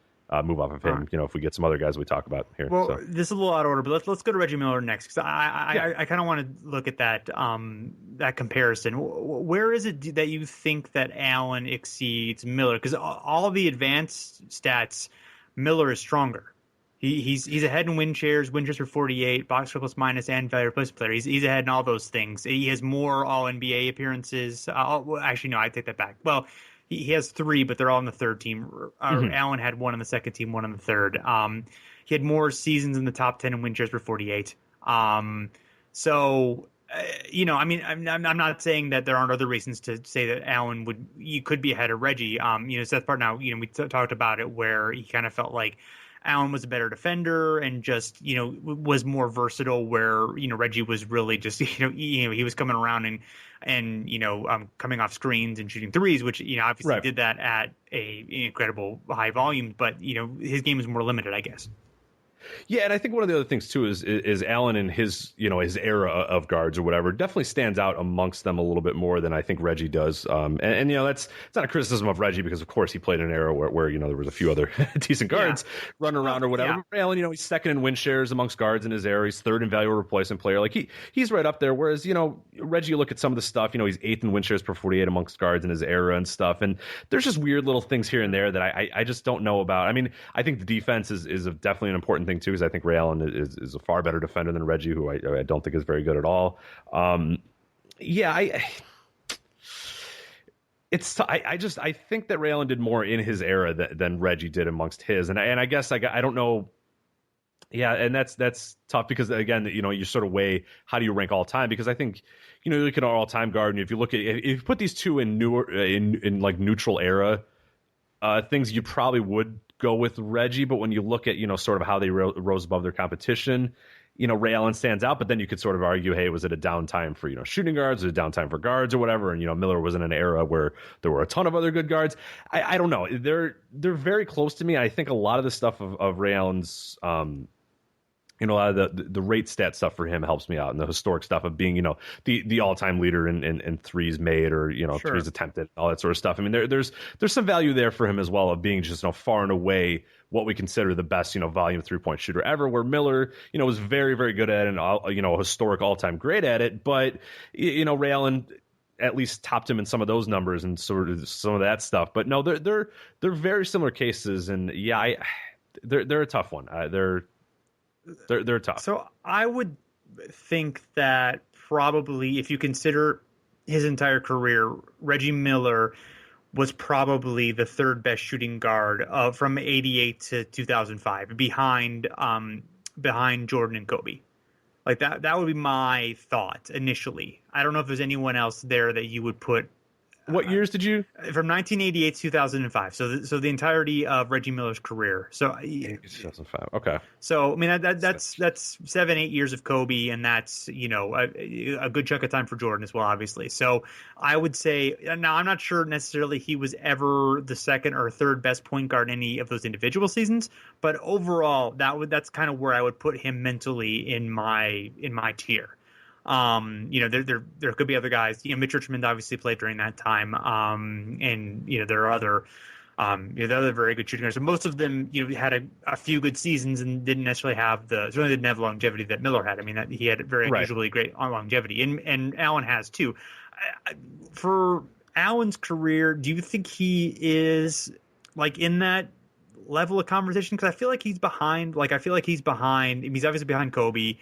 [SPEAKER 8] move off of him, if we get some other guys we talk about here.
[SPEAKER 7] Well,
[SPEAKER 8] so.
[SPEAKER 7] This is a little out of order, but let's go to Reggie Miller next, because I kind of want to look at that comparison. Where is it that you think that Allen exceeds Miller? Because all the advanced stats, Miller is stronger. He's ahead in win shares for 48, box score plus minus, and value replacement player. He's ahead in all those things. He has more All NBA appearances. Actually, no, I take that back. Well, he has 3, but they're all in the third team. Allen had 1 on the second team, 1 on the third. He had more seasons in the top 10 in win shares for 48. I'm not saying that there aren't other reasons to say that Allen could be ahead of Reggie. Seth Partnow, we talked about it where he kind of felt like Allen was a better defender and just, was more versatile, where, Reggie was really just, he was coming around and coming off screens and shooting threes, which, obviously
[SPEAKER 8] right.
[SPEAKER 7] did that at a incredible high volume, but, his game is more limited, I guess.
[SPEAKER 8] Yeah, and I think one of the other things too is Allen and his his era of guards or whatever definitely stands out amongst them a little bit more than I think Reggie does. That's it's not a criticism of Reggie, because of course he played in an era where there was a few other decent guards running around or whatever. Yeah. But Allen, he's second in win shares amongst guards in his era. He's third in value replacement player. Like he's right up there. Whereas Reggie, you look at some of the stuff. He's 8th in win shares per 48 amongst guards in his era and stuff. And there's just weird little things here and there that I just don't know about. I mean, I think the defense is definitely an important thing too, because I think Ray Allen is a far better defender than Reggie, who I don't think is very good at all. I think that Ray Allen did more in his era than Reggie did amongst his, and I guess I don't know. Yeah, and that's tough, because again, you sort of weigh how do you rank all time, because I think you look at our all time guard, and if you put these two in like neutral era things, you probably would go with Reggie. But when you look at sort of how they rose above their competition, Ray Allen stands out. But then you could sort of argue, hey, was it a downtime for shooting guards, was it a downtime for guards or whatever? And Miller was in an era where there were a ton of other good guards. I don't know. They're very close to me. I think a lot of the stuff of Ray Allen's a lot of the rate stat stuff for him helps me out, and the historic stuff of being, the all-time leader in threes made, or, sure, threes attempted, all that sort of stuff. I mean, there's some value there for him as well, of being just, far and away what we consider the best, volume 3-point shooter ever, where Miller, was very, very good at it, and, a historic all-time great at it. But, Ray Allen at least topped him in some of those numbers and sort of some of that stuff. But no, they're very similar cases, and yeah, they're a tough one. They're tough.
[SPEAKER 7] So I would think that probably, if you consider his entire career, Reggie Miller was probably the third best shooting guard from 88 to 2005, behind Jordan and Kobe. Like that would be my thought initially. I don't know if there's anyone else there that you would put.
[SPEAKER 8] What years did you?
[SPEAKER 7] From 1988 to 2005. So the entirety of Reggie Miller's career. So
[SPEAKER 8] 2005. Okay.
[SPEAKER 7] So I mean that's 7-8 years of Kobe, and that's a good chunk of time for Jordan as well, obviously. So I would say, now I'm not sure necessarily he was ever the second or third best point guard in any of those individual seasons, but overall that's kind of where I would put him mentally in my tier. There could be other guys. Mitch Richmond obviously played during that time. And there are other very good shooting guards. So most of them, had a few good seasons and didn't necessarily certainly didn't have longevity that Miller had. I mean, he had very unusually great longevity, and Allen has too. For Allen's career, do you think he is like in that level of conversation? Because I feel like he's behind. He's obviously behind Kobe.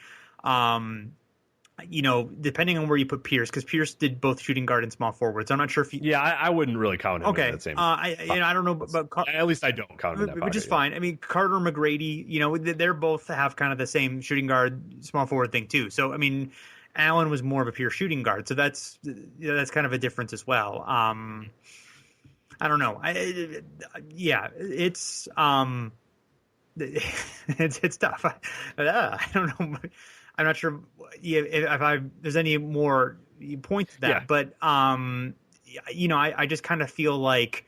[SPEAKER 7] Depending on where you put Pierce, because Pierce did both shooting guard and small forwards. I'm not sure if you...
[SPEAKER 8] Yeah, I wouldn't really count him in that same...
[SPEAKER 7] I don't know, but
[SPEAKER 8] at least I don't count him in that
[SPEAKER 7] which is fine. I mean, Carter and McGrady, they're both have kind of the same shooting guard, small forward thing too. So, I mean, Allen was more of a pure shooting guard, so that's kind of a difference as well. I don't know. It's it's tough. I don't know. I'm not sure if there's any more points to that,
[SPEAKER 8] yeah.
[SPEAKER 7] But I just kind of feel like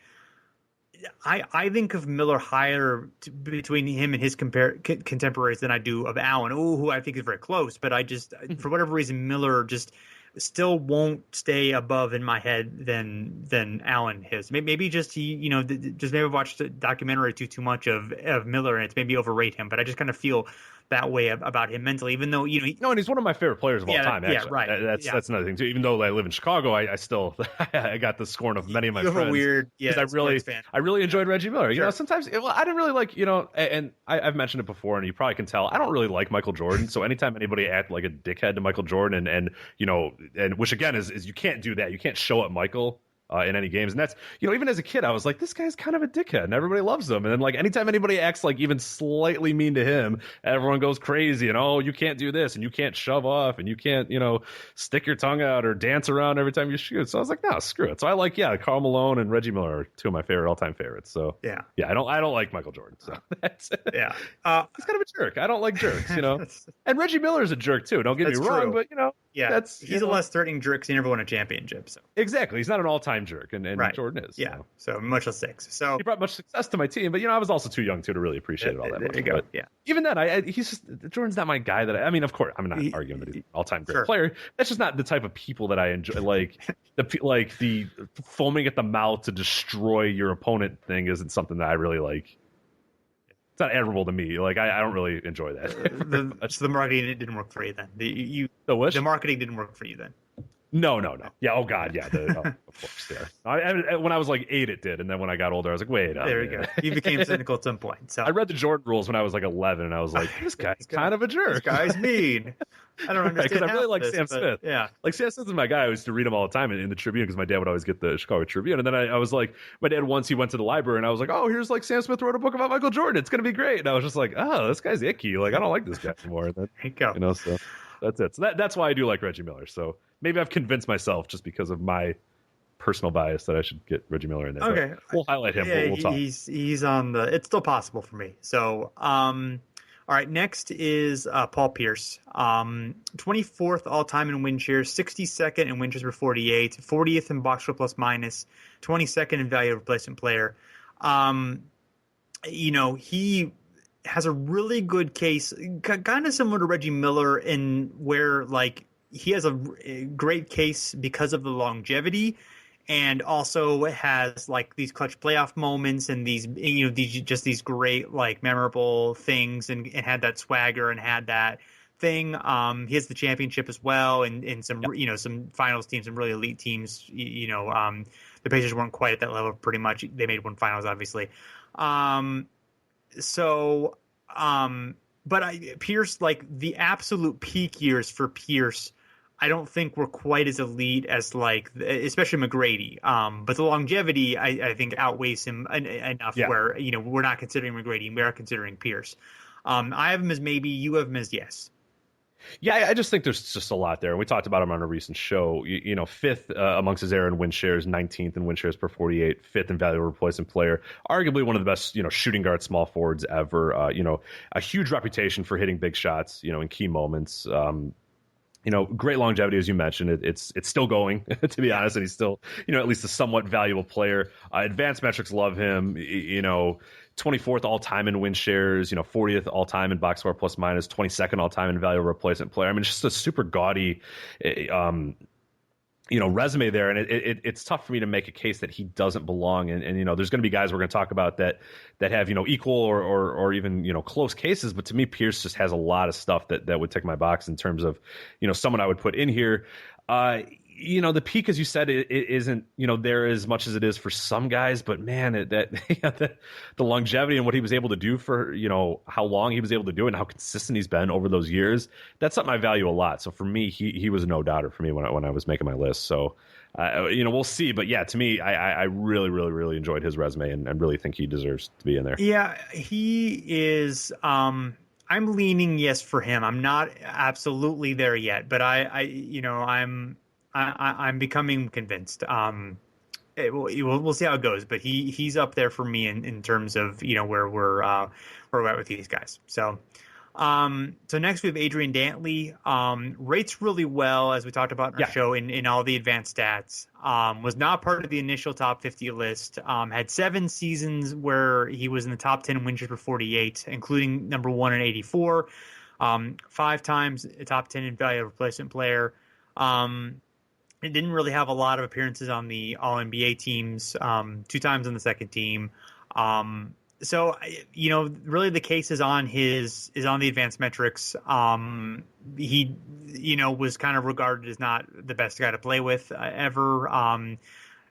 [SPEAKER 7] I think of Miller higher between him and his contemporaries than I do of Allen, who I think is very close. But I just, for whatever reason, Miller just still won't stay above in my head than Allen is. Maybe just just maybe watched a documentary too much of Miller, and it's maybe overrate him. But I just kind of feel that way about him mentally, even though
[SPEAKER 8] and he's one of my favorite players of all time. Actually.
[SPEAKER 7] Yeah, right.
[SPEAKER 8] That's another thing too. Even though I live in Chicago, I still I got the scorn of many of my friends. Because I really enjoyed Reggie Miller.
[SPEAKER 7] Sure.
[SPEAKER 8] Sometimes I didn't really like and I've mentioned it before, and you probably can tell I don't really like Michael Jordan. So anytime anybody act like a dickhead to Michael Jordan, and which again is you can't do that. You can't show up Michael in any games. And that's, even as a kid, I was like, this guy's kind of a dickhead and everybody loves him. And then like anytime anybody acts like even slightly mean to him, everyone goes crazy and, you can't do this and you can't shove off and you can't, stick your tongue out or dance around every time you shoot. So I was like, no, screw it. So I like, Karl Malone and Reggie Miller are two of my all-time favorites. So
[SPEAKER 7] yeah,
[SPEAKER 8] I don't like Michael Jordan. So that's it.
[SPEAKER 7] Yeah.
[SPEAKER 8] He's kind of a jerk. I don't like jerks, and Reggie Miller's a jerk too. Don't get me wrong, but
[SPEAKER 7] he's a less threatening jerk because he never won a championship. So
[SPEAKER 8] exactly. He's not an all-time jerk, and
[SPEAKER 7] right.
[SPEAKER 8] Jordan is.
[SPEAKER 7] Yeah, so much less six. So
[SPEAKER 8] he brought much success to my team, but I was also too young to really appreciate it all that much.
[SPEAKER 7] There you go.
[SPEAKER 8] But
[SPEAKER 7] yeah.
[SPEAKER 8] Even then, he's just Jordan's not my guy. Of course, I'm not arguing that he's an all-time great player. That's just not the type of people that I enjoy. Like the foaming at the mouth to destroy your opponent thing isn't something that I really like. It's not admirable to me. Like I don't really enjoy that.
[SPEAKER 7] So the marketing didn't work for you then. The marketing didn't work for you then.
[SPEAKER 8] No. Yeah. Oh God. Yeah. Of course. Yeah. When I was like 8, it did, and then when I got older, I was like, wait.
[SPEAKER 7] There you go. You became cynical at some point. So
[SPEAKER 8] I read the Jordan rules when I was like 11, and I was like, this guy's kind of a jerk.
[SPEAKER 7] This guy's mean. I don't understand.
[SPEAKER 8] Because I really like Sam Smith.
[SPEAKER 7] Yeah.
[SPEAKER 8] Like Sam Smith is my guy. I used to read him all the time in the Tribune because my dad would always get the Chicago Tribune, and then I was like, my dad once he went to the library, and I was like, oh, here's like Sam Smith wrote a book about Michael Jordan. It's gonna be great. And I was just like, oh, this guy's icky. Like I don't like this guy anymore. And then,
[SPEAKER 7] there you go.
[SPEAKER 8] So that's it. So that's why I do like Reggie Miller. So maybe I've convinced myself just because of my personal bias that I should get Reggie Miller in there.
[SPEAKER 7] Okay.
[SPEAKER 8] But we'll highlight him.
[SPEAKER 7] Yeah,
[SPEAKER 8] we'll talk.
[SPEAKER 7] He's on the. It's still possible for me. So, all right. Next is Paul Pierce. 24th all time in win shares, 62nd in win shares per 48, 40th in box score plus minus, 22nd in value of replacement player. He has a really good case, kind of similar to Reggie Miller, in where like he has a great case because of the longevity, and also has like these clutch playoff moments and these these great like memorable things, and had that swagger and had that thing. He has the championship as well, and some some finals teams, some really elite teams. The Pacers weren't quite at that level. Pretty much, they made one finals, obviously. But Pierce, like the absolute peak years for Pierce, I don't think were quite as elite as like, especially McGrady. But the longevity, I think, outweighs him enough where, we're not considering McGrady, we are considering Pierce. I have him as maybe, you have him as yes.
[SPEAKER 8] Yeah, I just think there's just a lot there. We talked about him on a recent show. Fifth amongst his era in win shares, 19th in win shares per 48, fifth in value replacement player, arguably one of the best, shooting guard small forwards ever. A huge reputation for hitting big shots, in key moments. Great longevity, as you mentioned. It's still going, to be honest, and he's still, at least a somewhat valuable player. Advanced metrics love him. 24th all-time in win shares, 40th all-time in box score plus minus, 22nd all-time in value replacement player. I mean, it's just a super gaudy, resume there, and it's tough for me to make a case that he doesn't belong. And there's going to be guys we're going to talk about that have equal or even close cases. But to me, Pierce just has a lot of stuff that would tick my box in terms of someone I would put in here. The peak, as you said, it isn't there as much as it is for some guys, but man, the longevity and what he was able to do for how long he was able to do it and how consistent he's been over those years, that's something I value a lot. So for me, he was a no doubter for me when I was making my list. So we'll see, but yeah, to me, I really, really, really enjoyed his resume and really think he deserves to be in there.
[SPEAKER 7] Yeah, he is. I'm leaning yes for him. I'm not absolutely there yet, but I'm becoming convinced. We'll see how it goes, but he's up there for me in terms of where we're at with these guys. So next we have Adrian Dantley. Rates really well, as we talked about in our show, in all the advanced stats. Was not part of the initial top 50 list. Had 7 seasons where he was in the top 10 win shares per 48, including number 1 in 84. 5 times a top 10 in value replacement player. It didn't really have a lot of appearances on the All-NBA teams, 2 times on the second team. So, really the case is on the advanced metrics. He, was kind of regarded as not the best guy to play with ever.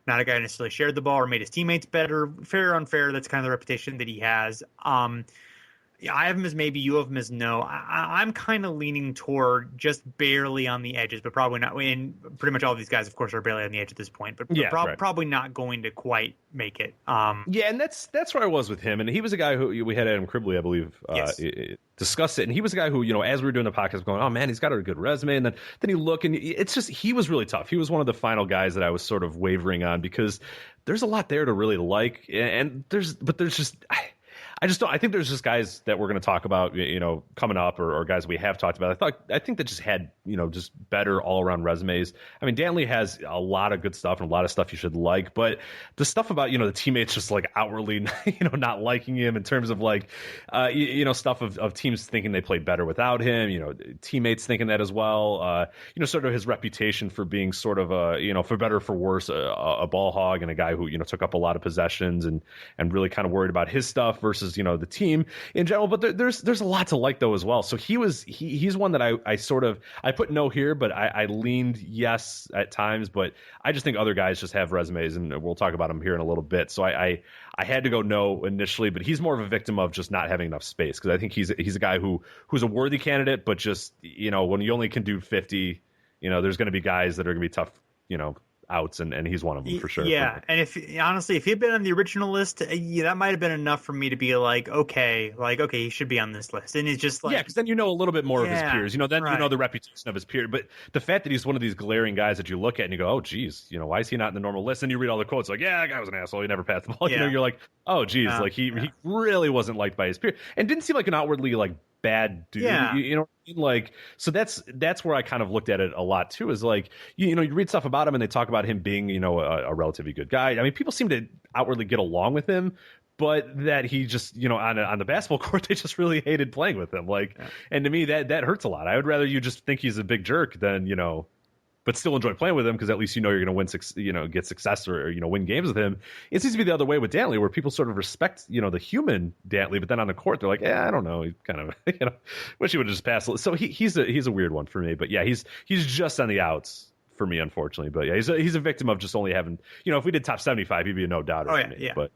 [SPEAKER 7] Not a guy who necessarily shared the ball or made his teammates better. Fair or unfair, that's kind of the reputation that he has. I have him as maybe, you have him as no. I'm kind of leaning toward just barely on the edges, but probably not. And pretty much all of these guys, of course, are barely on the edge at this point, but probably not going to quite make it.
[SPEAKER 8] And that's where I was with him. And he was a guy who we had Adam Cribley, I believe, discuss it. And he was a guy who, as we were doing the podcast, going, oh man, he's got a good resume. And then you look, and it's just, he was really tough. He was one of the final guys that I was sort of wavering on because there's a lot there to really like. And there's just. I just don't. I think there's just guys that we're going to talk about, coming up, or guys we have talked about. I think that just had, just better all around resumes. I mean, Dantley has a lot of good stuff and a lot of stuff you should like, but the stuff about the teammates just like outwardly, not liking him in terms of like, stuff of teams thinking they played better without him. Teammates thinking that as well. Sort of his reputation for being sort of a, for better or for worse, a ball hog and a guy who took up a lot of possessions and really kind of worried about his stuff versus the team in general. But there's a lot to like though as well. So he's one that I put no here, but I leaned yes at times. But I just think other guys just have resumes, and we'll talk about them here in a little bit. So I had to go no initially, but he's more of a victim of just not having enough space, because I think he's a guy who's a worthy candidate, but just when you only can do 50, there's going to be guys that are going to be tough, outs, and he's one of them for sure.
[SPEAKER 7] Yeah, and if he had been on the original list, that might have been enough for me to be like, okay, he should be on this list. And it's just like,
[SPEAKER 8] because then a little bit more of his peers. The reputation of his peer. But the fact that he's one of these glaring guys that you look at and you go, oh geez, why is he not in the normal list? And you read all the quotes like, yeah, that guy was an asshole, he never passed the ball. You're like, oh geez, like he really wasn't liked by his peer, and didn't seem like an outwardly like bad dude. You know what I mean? Like, so that's where I kind of looked at it a lot too, is like, you read stuff about him and they talk about him being, a relatively good guy. I mean, people seem to outwardly get along with him, but that he just, on the basketball court, they just really hated playing with him. Like, and to me, that hurts a lot. I would rather you just think he's a big jerk than, but still enjoy playing with him because at least you're going to get success or win games with him. It seems to be the other way with Dantley, where people sort of respect the human Dantley, but then on the court they're like, I don't know, he kind of wish he would have just passed. So he's a weird one for me, but yeah, he's just on the outs for me, unfortunately. But yeah, he's a victim of just only having, if we did top 75, he'd be a no doubter.
[SPEAKER 7] Oh yeah,
[SPEAKER 8] But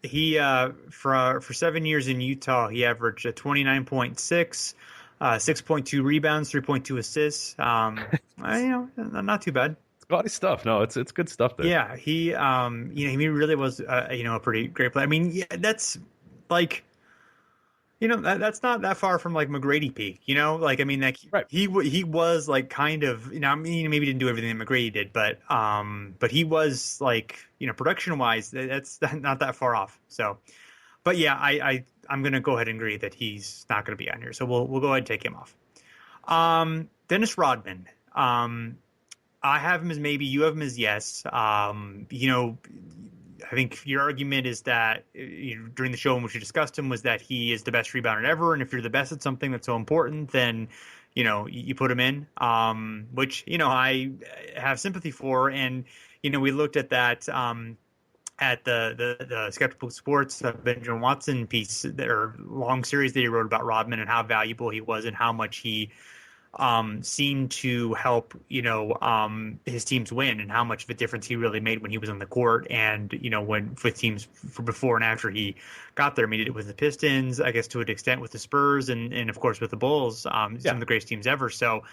[SPEAKER 7] he for 7 years in Utah, he averaged 29.6, 6.2 rebounds, 3.2 assists. Not too bad.
[SPEAKER 8] It's gaudy stuff. No, it's good stuff there.
[SPEAKER 7] Yeah, he really was a pretty great player. I mean, yeah, that's like, that's not that far from like McGrady peak,
[SPEAKER 8] Right.
[SPEAKER 7] he was like kind of, maybe didn't do everything that McGrady did, but he was like, production wise, that's not that far off. So, but yeah, I'm going to go ahead and agree that he's not going to be on here. So we'll go ahead and take him off. Dennis Rodman. I have him as maybe, you have him as yes. I think your argument is that during the show in which you discussed him was that he is the best rebounder ever. And if you're the best at something that's so important, then, you put him in, which, I have sympathy for. And, we looked at that at the Skeptical Sports Benjamin Watson piece, or long series that he wrote about Rodman and how valuable he was and how much he seemed to help, his teams win and how much of a difference he really made when he was on the court and, when with teams before and after he got there. I mean, he did it with the Pistons, I guess to an extent with the Spurs and of course with the Bulls, some of the greatest teams ever. So,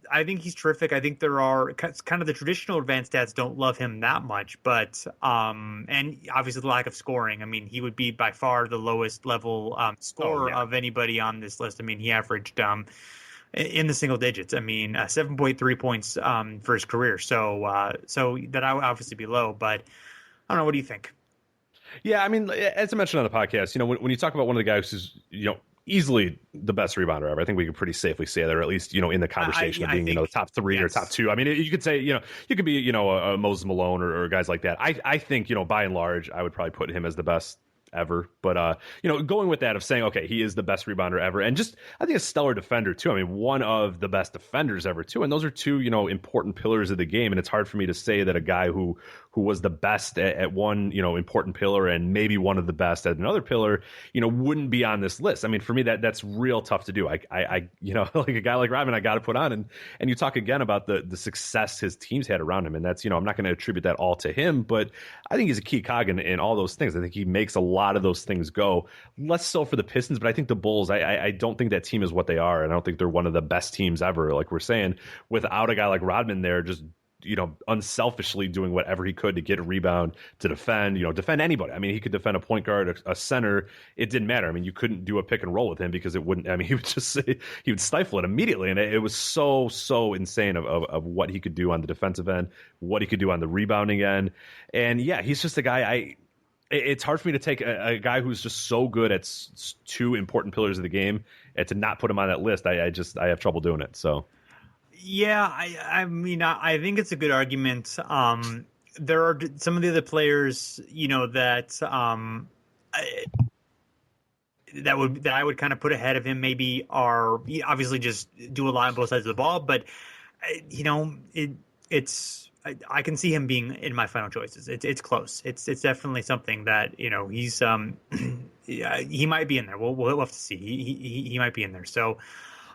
[SPEAKER 7] I think he's terrific. I think there are kind of the traditional advanced stats don't love him that much, but and obviously the lack of scoring. I mean, he would be by far the lowest level scorer of anybody on this list. I mean, he averaged in the single digits. I mean, 7.3 points for his career. So that I would obviously be low, but I don't know. What do you think?
[SPEAKER 8] Yeah, I mean, as I mentioned on the podcast, when you talk about one of the guys who's easily the best rebounder ever, I think we could pretty safely say that, or at least, in the conversation of being, the top three or top two. I mean, you could say, you could be, a Moses Malone or guys like that. I think, by and large, I would probably put him as the best ever. But, going with that of saying, okay, he is the best rebounder ever. And just, I think a stellar defender too. I mean, one of the best defenders ever too. And those are two, important pillars of the game. And it's hard for me to say that a guy who was the best at one, important pillar and maybe one of the best at another pillar, wouldn't be on this list. I mean, for me, that's real tough to do. I like a guy like Rodman, I got to put on. And you talk again about the success his teams had around him. And that's, I'm not going to attribute that all to him, but I think he's a key cog in all those things. I think he makes a lot of those things go. Less so for the Pistons, but I think the Bulls, I don't think that team is what they are. And I don't think they're one of the best teams ever. Like we're saying, without a guy like Rodman there, just unselfishly doing whatever he could to get a rebound, to defend anybody. I mean, he could defend a point guard, a center. It didn't matter. I mean, you couldn't do a pick and roll with him because it wouldn't. I mean, he would stifle it immediately, and it was so insane of what he could do on the defensive end, what he could do on the rebounding end, and yeah, he's just a guy. It's hard for me to take a guy who's just so good at two important pillars of the game and to not put him on that list. I have trouble doing it. So.
[SPEAKER 7] Yeah, I mean, I think it's a good argument. There are some of the other players, that I would kind of put ahead of him. Maybe are obviously just do a lot on both sides of the ball, but I can see him being in my final choices. It's close. It's definitely something that he's he might be in there. We'll have to see. He might be in there. So.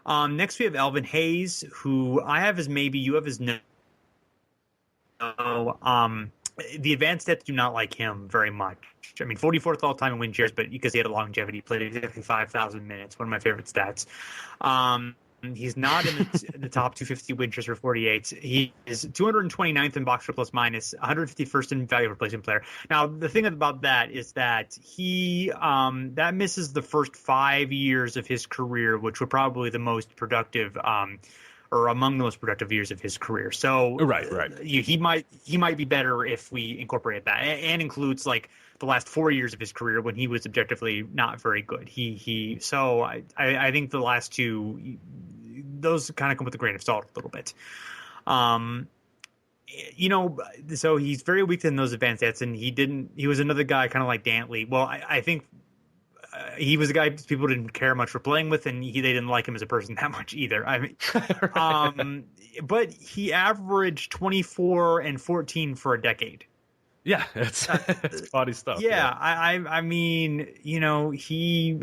[SPEAKER 7] Next we have Elvin Hayes, who I have as maybe, you have as no. The advanced stats do not like him very much. I mean, 44th all time in win shares, but because he had a longevity, he played exactly 5,000 minutes. One of my favorite stats. He's not in the top 250 win shares for 48. He is 229th in box score plus minus, 151st in value replacement player. Now, the thing about that is that he that misses the first 5 years of his career, which were probably the most productive or among the most productive years of his career. So
[SPEAKER 8] right.
[SPEAKER 7] He might be better if we incorporate that, and includes like the last 4 years of his career when he was objectively not very good. So I think the last two, those kind of come with a grain of salt a little bit. So he's very weak in those advanced stats, and he was another guy kind of like Dantley. Well, I think he was a guy people didn't care much for playing with, and they didn't like him as a person that much either. I mean, right. But he averaged 24 and 14 for a decade.
[SPEAKER 8] Yeah, it's body stuff.
[SPEAKER 7] Yeah, I mean, he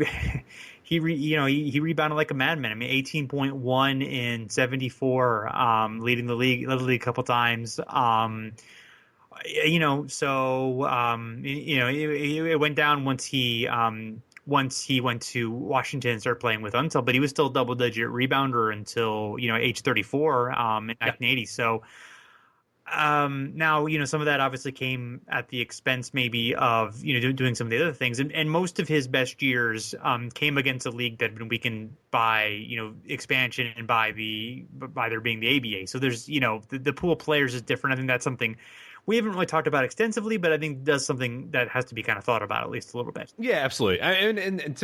[SPEAKER 7] rebounded like a madman. I mean, 18.1 in 74, leading the league a couple times. It went down once he went to Washington and started playing with Unseld, but he was still a double-digit rebounder until age 34 in 1980. So now some of that obviously came at the expense maybe of doing some of the other things, and most of his best years came against a league that had been weakened by expansion and by there being the ABA. So there's the pool of players is different. I think that's something we haven't really talked about extensively, but I think does something that has to be kind of thought about at least a little bit.
[SPEAKER 8] Yeah, absolutely. And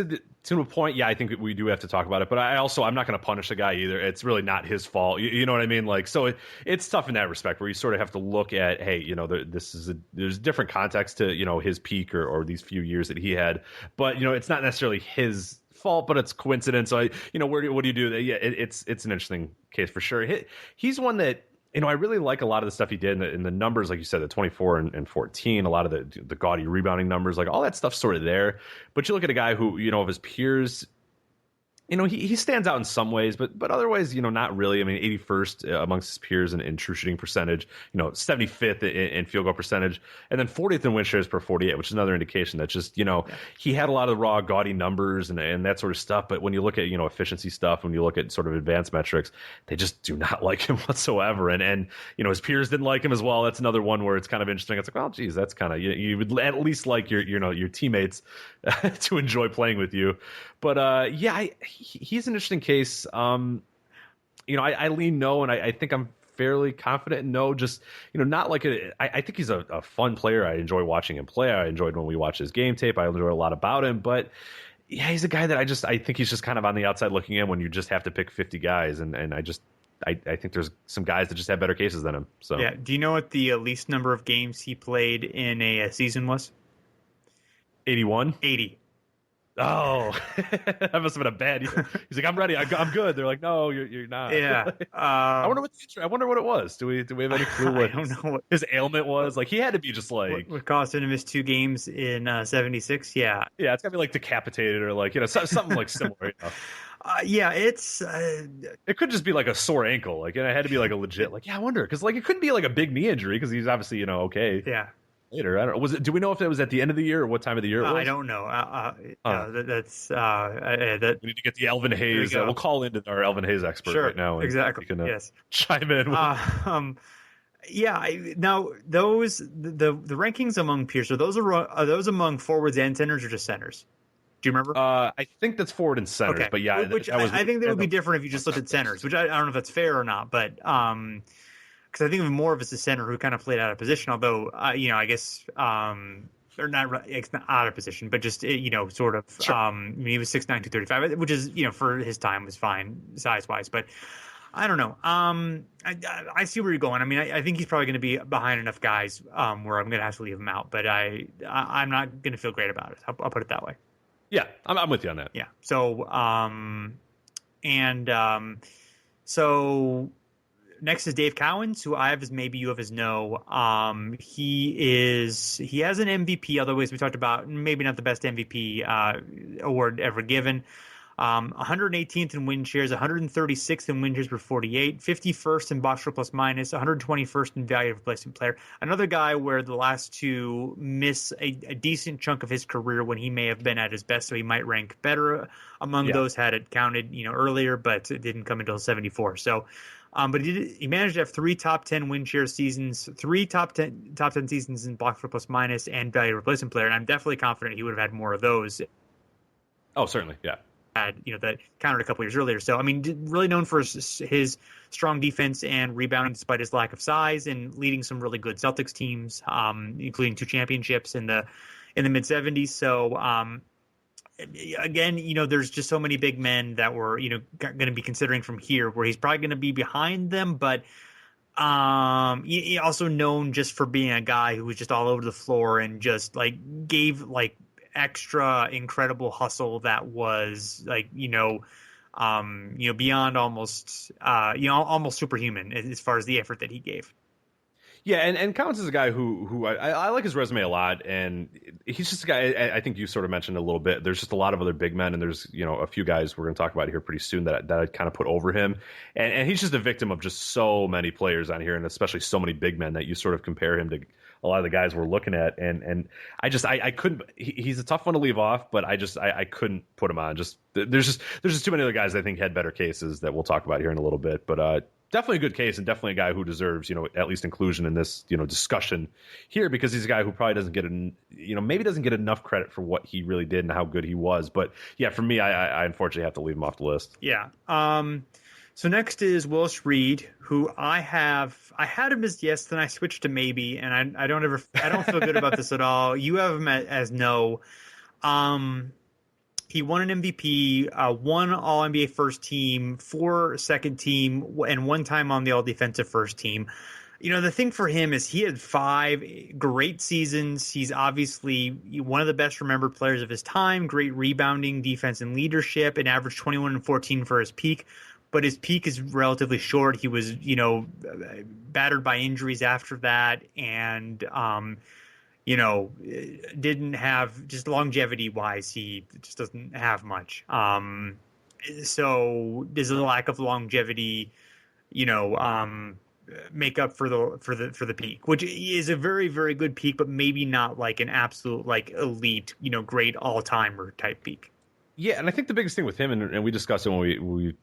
[SPEAKER 8] to a point, yeah, I think we do have to talk about it. But I'm not going to punish the guy either. It's really not his fault. You know what I mean? Like, so it's tough in that respect where you sort of have to look at, hey, there's different context to his peak or these few years that he had. But it's not necessarily his fault, but it's coincidence. So what do you do? Yeah, it's an interesting case for sure. He's one that. I really like a lot of the stuff he did in the numbers, like you said, the 24 and 14, a lot of the gaudy rebounding numbers, like all that stuff's sort of there. But you look at a guy who, of his peers, he stands out in some ways, but other ways, not really. I mean, 81st amongst his peers in true shooting percentage, 75th in field goal percentage, and then 40th in win shares per 48, which is another indication that just, he had a lot of the raw gaudy numbers and that sort of stuff. But when you look at, efficiency stuff, when you look at sort of advanced metrics, they just do not like him whatsoever. And his peers didn't like him as well. That's another one where it's kind of interesting. It's like, well, geez, that's kind of, you would at least like your teammates to enjoy playing with you. But he's an interesting case. I lean no, and I think I'm fairly confident in no. Just not like I think he's a fun player. I enjoy watching him play. I enjoyed when we watched his game tape. I enjoy a lot about him. But yeah, he's a guy that I think he's just kind of on the outside looking in when you just have to pick 50 guys, and I think there's some guys that just have better cases than him. So
[SPEAKER 7] yeah, do you know what the least number of games he played in a season was?
[SPEAKER 8] 81.
[SPEAKER 7] 80.
[SPEAKER 8] Oh, that must have been a bad. He's like, I'm ready. I'm good. They're like, no, you're not.
[SPEAKER 7] Yeah.
[SPEAKER 8] I wonder what it was. Do we have any clue what
[SPEAKER 7] I don't know what
[SPEAKER 8] his ailment was? Like, he had to be just like
[SPEAKER 7] what caused him to miss 2 games in 76. Yeah.
[SPEAKER 8] Yeah, it's gotta be like decapitated or like something like similar.
[SPEAKER 7] Yeah, it's
[SPEAKER 8] it could just be like a sore ankle. Like, and it had to be like a legit. Like, yeah, I wonder because like it couldn't be like a big knee injury because he's obviously okay.
[SPEAKER 7] Yeah.
[SPEAKER 8] Later, I don't know. Do we know if it was at the end of the year or what time of the year it was?
[SPEAKER 7] I don't know. That's
[SPEAKER 8] we need to get the Elvin Hayes. We'll call into our Elvin Hayes expert right now.
[SPEAKER 7] Exactly.
[SPEAKER 8] Can,
[SPEAKER 7] yes.
[SPEAKER 8] Chime in.
[SPEAKER 7] Now those the rankings among peers are those among forwards and centers or just centers? Do you remember?
[SPEAKER 8] I think that's forward and centers.
[SPEAKER 7] Okay.
[SPEAKER 8] But yeah,
[SPEAKER 7] I think that would be different if you just looked at centers, which I don't know if that's fair or not, but because I think of more of as a center who kind of played out of position, although, I guess, or not, it's not out of position, but just, sort of, sure. He was 6'9", 235, which is, for his time was fine size-wise, but I don't know. I see where you're going. I mean, I think he's probably going to be behind enough guys where I'm going to have to leave him out, but I'm not going to feel great about it. I'll put it that way.
[SPEAKER 8] Yeah, I'm with you on that.
[SPEAKER 7] Yeah. So, so next is Dave Cowens, who I have as maybe, you have as no. He has an MVP, although as we talked about, maybe not the best MVP award ever given. 118th in win shares, 136th in win shares per 48, 51st in box score plus minus, 121st in value of replacement player. Another guy where the last two miss a decent chunk of his career when he may have been at his best, so he might rank better among those had it counted earlier, but it didn't come until 74. So. But he managed to have 3 top 10 win share seasons, 3 top 10 seasons in box score plus minus and value of replacement player, and I'm definitely confident he would have had more of those.
[SPEAKER 8] Oh, certainly, yeah.
[SPEAKER 7] Had that countered a couple years earlier. So I mean, really known for his strong defense and rebounding despite his lack of size, and leading some really good Celtics teams, including 2 championships in the mid '70s. So again, there's just so many big men that we're going to be considering from here, where he's probably going to be behind them, but he also known just for being a guy who was just all over the floor and just gave extra incredible hustle that was like, beyond almost superhuman as far as the effort that he gave.
[SPEAKER 8] Yeah, and Cowens is a guy who I like his resume a lot, and he's just a guy, I think you sort of mentioned a little bit, there's just a lot of other big men, and there's, a few guys we're going to talk about here pretty soon that I'd kind of put over him, and he's just a victim of just so many players on here, and especially so many big men that you sort of compare him to a lot of the guys we're looking at, and I couldn't, he's a tough one to leave off, but I couldn't put him on. There's just too many other guys I think had better cases that we'll talk about here in a little bit, but definitely a good case and definitely a guy who deserves, at least inclusion in this, discussion here, because he's a guy who probably doesn't get, maybe doesn't get enough credit for what he really did and how good he was. But yeah, for me, I unfortunately have to leave him off the list.
[SPEAKER 7] Yeah. So next is Willis Reed, who I had him as yes, then I switched to maybe, and I don't feel good about this at all. You have him as no. He won an MVP, one All-NBA first team, 4 second team, and 1 time on the All-Defensive first team. The thing for him is he had 5 great seasons. He's obviously one of the best remembered players of his time, great rebounding, defense, and leadership, and averaged 21 and 14 for his peak. But his peak is relatively short. He was, battered by injuries after that, and didn't have, just longevity wise, he just doesn't have much. So does the lack of longevity, make up for the peak, which is a very, very good peak, but maybe not like an absolute like elite, great all timer type peak.
[SPEAKER 8] Yeah, and I think the biggest thing with him, and we discussed it when we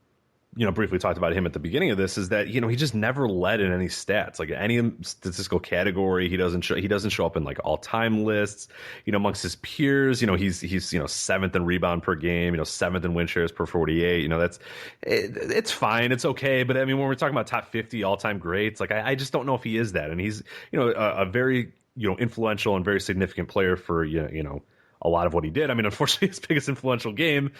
[SPEAKER 8] briefly talked about him at the beginning of this, is that, he just never led in any stats, like any statistical category. He doesn't show up in like all time lists, amongst his peers. He's 7th in rebound per game, 7th in win shares per 48. It's fine. It's okay. But I mean, when we're talking about top 50 all time greats, like I just don't know if he is that. And he's, a very, influential and very significant player for, a lot of what he did. I mean, unfortunately, his biggest influential game,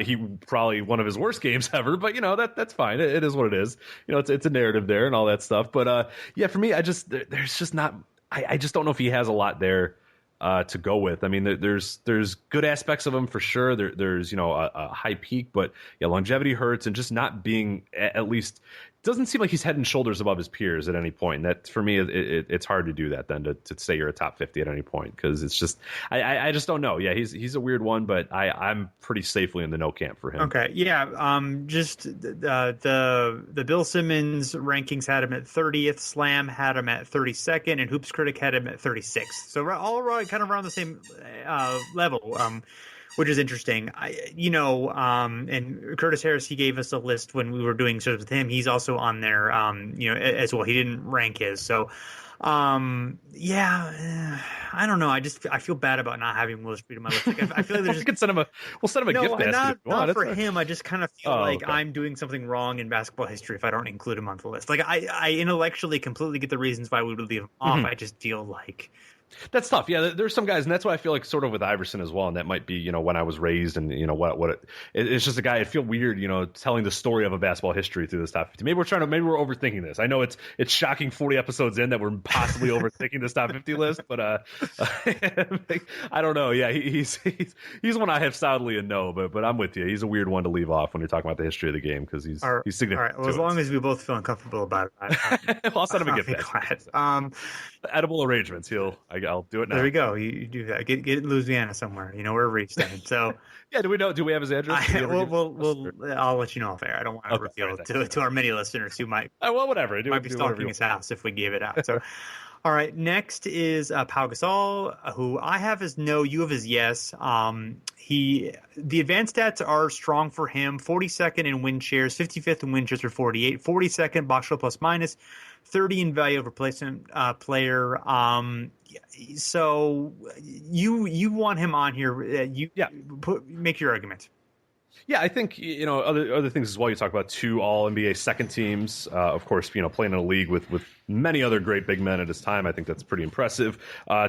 [SPEAKER 8] he probably one of his worst games ever, but that's fine. It is what it is. It's a narrative there and all that stuff. But yeah, for me, I just don't know if he has a lot there to go with. I mean, there's good aspects of him for sure. There's a high peak, but yeah, longevity hurts, and just not being, at least doesn't seem like he's head and shoulders above his peers at any point. And that, for me, it's hard to do that then, to say you're a top 50 at any point, because it's just I just don't know. Yeah, he's a weird one, but I'm pretty safely in the no camp for him. Okay,
[SPEAKER 7] yeah. Just the Bill Simmons rankings had him at 30th, Slam had him at 32nd, and Hoops Critic had him at 36th. So all around, kind of around the same level. Which is interesting. And Curtis Harris, he gave us a list when we were doing shows with him. He's also on there, as well. He didn't rank his. So, I don't know. I feel bad about not having Willis Reed on my list. Like, I feel like there's just,
[SPEAKER 8] we'll send him a gift basket.
[SPEAKER 7] Not for him. I just kind of feel I'm doing something wrong in basketball history if I don't include him on the list. Like, I intellectually completely get the reasons why we would leave him off. I just feel like
[SPEAKER 8] that's tough. Yeah, there's some guys, and that's what I feel like sort of with Iverson as well. And that might be, when I was raised, and it's just a guy. I feel weird, telling the story of a basketball history through this top 50. Maybe we're overthinking this. I know it's shocking 40 episodes in that we're possibly overthinking this top 50 list, but I don't know. Yeah, he's one I have solidly a no, but I'm with you. He's a weird one to leave off when you're talking about the history of the game, because he's significant.
[SPEAKER 7] All right. Well, as long as we both feel uncomfortable about it,
[SPEAKER 8] I'll send him a gift basket. Edible arrangements. I'll do it now.
[SPEAKER 7] There we go. You do that. Get it in Louisiana somewhere. Wherever he's staying. So
[SPEAKER 8] yeah. Do we have his address?
[SPEAKER 7] I'll let you know off air. I don't want to reveal to our many listeners who might
[SPEAKER 8] whatever.
[SPEAKER 7] Might be stalking his house if we gave it out. So all right. Next is Pau Gasol, who I have as no, you have as yes. The advanced stats are strong for him. 42nd in win shares, 55th in win shares for 48, 42nd box score plus minus, 30 in value of replacement player. So you want him on here? Make your argument.
[SPEAKER 8] Yeah, I think other things as well. You talk about 2 All-NBA second teams. Of course, playing in a league with many other great big men at his time. I think that's pretty impressive.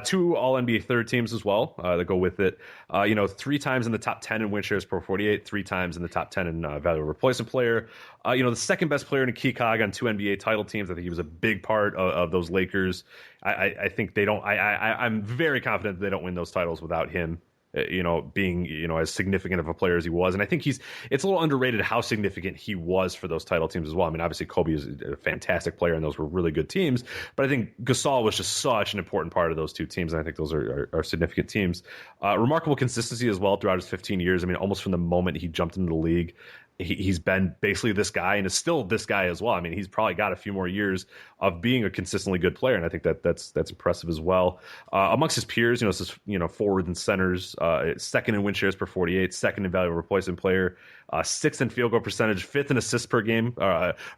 [SPEAKER 8] 2 All-NBA third teams as well that go with it. 3 times in the top 10 in win shares per 48. 3 times in the top 10 in value of replacement player. The second best player in a key cog on 2 NBA title teams. I think he was a big part of those Lakers. I think they don't. I'm very confident that they don't win those titles without him. being, as significant of a player as he was. And I think it's a little underrated how significant he was for those title teams as well. I mean, obviously Kobe is a fantastic player and those were really good teams, but I think Gasol was just such an important part of those two teams. And I think those are significant teams. Remarkable consistency as well throughout his 15 years. I mean, almost from the moment he jumped into the league, he's been basically this guy and is still this guy as well. I mean, he's probably got a few more years of being a consistently good player, and I think that's impressive as well. Amongst his peers, this is forwards and centers, second in win shares per 48, second in valuable replacement player, sixth in field goal percentage, fifth in assists per game,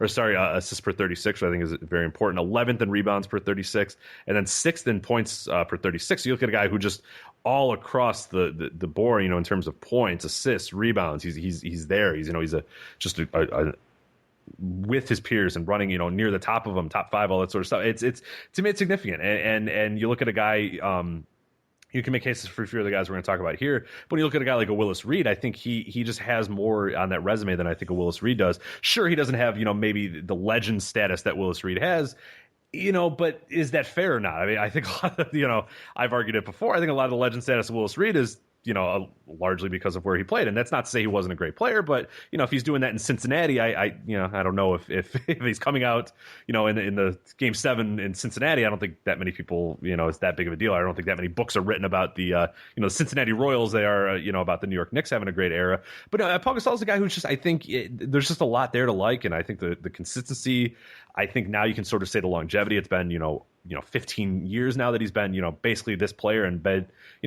[SPEAKER 8] assists per 36, which I think is very important, 11th in rebounds per 36, and then sixth in points per 36. So you look at a guy who just all across the board, in terms of points, assists, rebounds, he's there. He's just a with his peers and running, near the top of them, top five, all that sort of stuff. It's to me, it's significant. And you look at a guy, you can make cases for a few of the guys we're going to talk about here. But when you look at a guy like a Willis Reed, I think he just has more on that resume than I think a Willis Reed does. Sure, he doesn't have, maybe the legend status that Willis Reed has, but is that fair or not? I mean, I think a lot of, I've argued it before. I think a lot of the legend status of Willis Reed is, largely because of where he played. And that's not to say he wasn't a great player, but, if he's doing that in Cincinnati, I don't know if he's coming out, in the game 7 in Cincinnati, I don't think that many people, it's that big of a deal. I don't think that many books are written about the, the Cincinnati Royals. They are, about the New York Knicks having a great era. But Pau Gasol is a guy who's just, I think there's just a lot there to like. And I think the consistency, I think now you can sort of say the longevity. It's been, 15 years now that he's been, basically this player and been,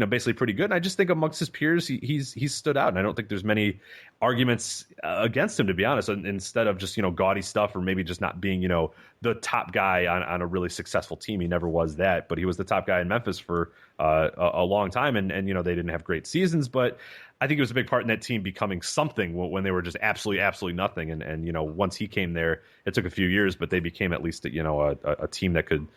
[SPEAKER 8] basically pretty good. And I just think amongst his peers, he's stood out. And I don't think there's many arguments against him, to be honest, instead of just, gaudy stuff or maybe just not being, the top guy on a really successful team. He never was that, but he was the top guy in Memphis for a long time. And they didn't have great seasons, but I think it was a big part in that team becoming something when they were just absolutely nothing. And once he came there, it took a few years, but they became at least, a team that could,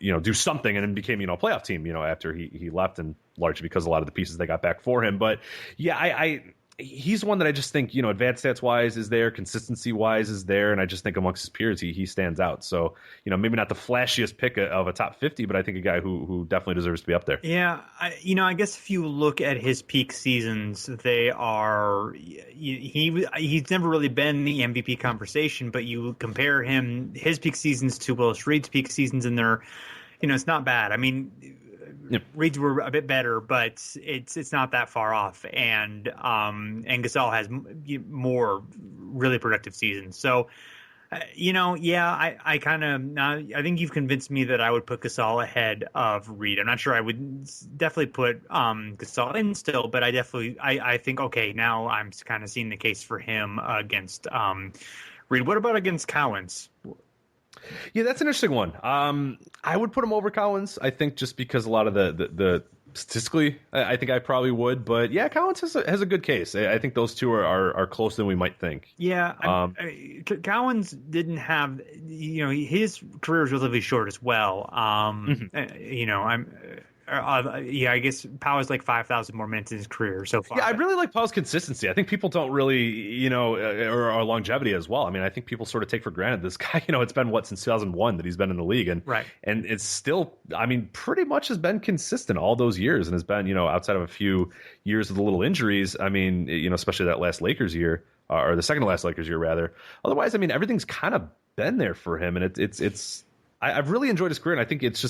[SPEAKER 8] do something, and then became, a playoff team, after he left, and largely because a lot of the pieces they got back for him. But yeah, he's one that I just think, advanced stats wise is there, consistency wise is there. And I just think amongst his peers, he stands out. So, maybe not the flashiest pick of a top 50, but I think a guy who definitely deserves to be up there.
[SPEAKER 7] Yeah. I guess if you look at his peak seasons, they are, he's never really been the MVP conversation, but you compare his peak seasons to Willis Reed's peak seasons and they're, it's not bad. I mean, yep. Reed's were a bit better, but it's not that far off. And Gasol has more really productive seasons. So, I kind of I think you've convinced me that I would put Gasol ahead of Reed. I'm not sure I would definitely put Gasol in still, but I think okay, now I'm kind of seeing the case for him against Reed. What about against Cowens?
[SPEAKER 8] Yeah, that's an interesting one. I would put him over Cowens, I think, just because a lot of the statistically, I think I probably would. But yeah, Cowens has a good case. I think those two are closer than we might think. Yeah,
[SPEAKER 7] Cowens didn't have, his career is relatively short as well. I guess Pau has like 5,000 more minutes in his career so far.
[SPEAKER 8] Yeah, I really like Pau's consistency. I think people don't really, or longevity as well. I mean, I think people sort of take for granted this guy. It's been since 2001 that he's been in the league, and
[SPEAKER 7] right,
[SPEAKER 8] and it's still, I mean, pretty much has been consistent all those years, and has been, outside of a few years of the little injuries. I mean, especially that last Lakers year, or the second to last Lakers year rather. Otherwise, I mean, everything's kind of been there for him, and it's. I've really enjoyed his career, and I think it's a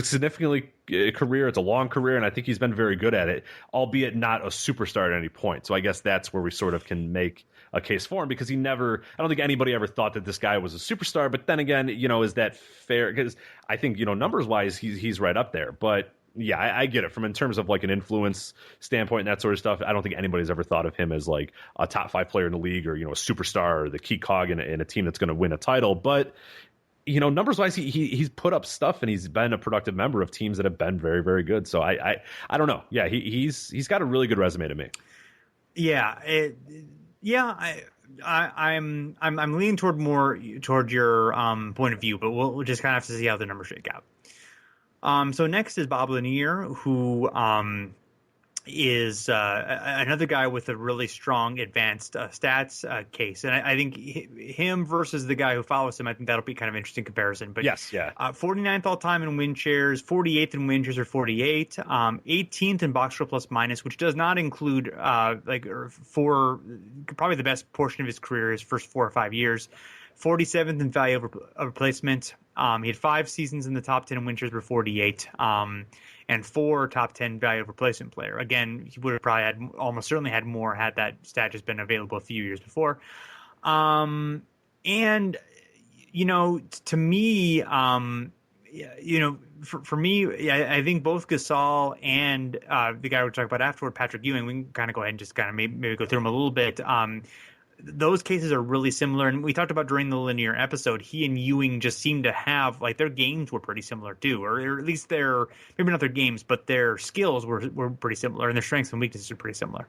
[SPEAKER 8] significantly career. It's a long career, and I think he's been very good at it, albeit not a superstar at any point. So I guess that's where we sort of can make a case for him, because I don't think anybody ever thought that this guy was a superstar. But then again, is that fair? Because I think, numbers wise, he's right up there. But yeah, I get it from in terms of like an influence standpoint and that sort of stuff. I don't think anybody's ever thought of him as like a top 5 player in the league, or, a superstar, or the key cog in a team that's going to win a title. But numbers wise, he's put up stuff, and he's been a productive member of teams that have been very, very good. So I don't know. Yeah, he's got a really good resume to me.
[SPEAKER 7] Yeah, I'm leaning toward your point of view, but we'll just kind of have to see how the numbers shake out. So next is Bob Lanier, who is another guy with a really strong advanced stats case. And I think him versus the guy who follows him, I think that'll be kind of an interesting comparison. But
[SPEAKER 8] yes, yeah.
[SPEAKER 7] 49th all-time in win shares, 48th in win shares or 48, 18th in box score plus minus, which does not include for probably the best portion of his career, his first 4 or 5 years. 47th in value of replacement. He had 5 seasons in the top 10 in win shares for 48. And 4 top 10 value of replacement player. Again, he would have probably almost certainly had more had that stat just been available a few years before. And, to me, for me, I think both Gasol and the guy we'll talk about afterward, Patrick Ewing, we can kind of go ahead and just kind of maybe go through them a little bit. Those cases are really similar. And we talked about during the Lanier episode, he and Ewing just seemed to have, their games were pretty similar too, or at least maybe not their games, but their skills were pretty similar, and their strengths and weaknesses are pretty similar.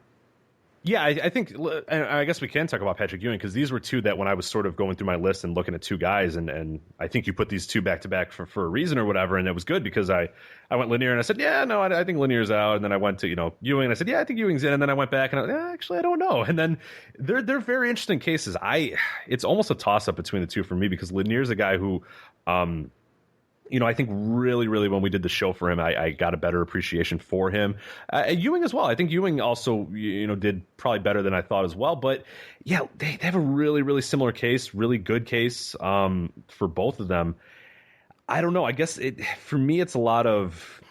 [SPEAKER 8] Yeah, I think, and I guess we can talk about Patrick Ewing, because these were two that when I was sort of going through my list and looking at two guys, and I think you put these two back to back for a reason or whatever, and it was good because I went Lanier and I said, yeah, no, I think Lanier's out, and then I went to Ewing and I said, yeah, I think Ewing's in, and then I went back and actually I don't know, and then they're very interesting cases. It's almost a toss up between the two for me, because Lanier's a guy who, I think really, really when we did the show for him, I got a better appreciation for him. Ewing as well. I think Ewing also, did probably better than I thought as well. But yeah, they have a really, really similar case, really good case for both of them. I don't know. I guess for me, it's a lot of.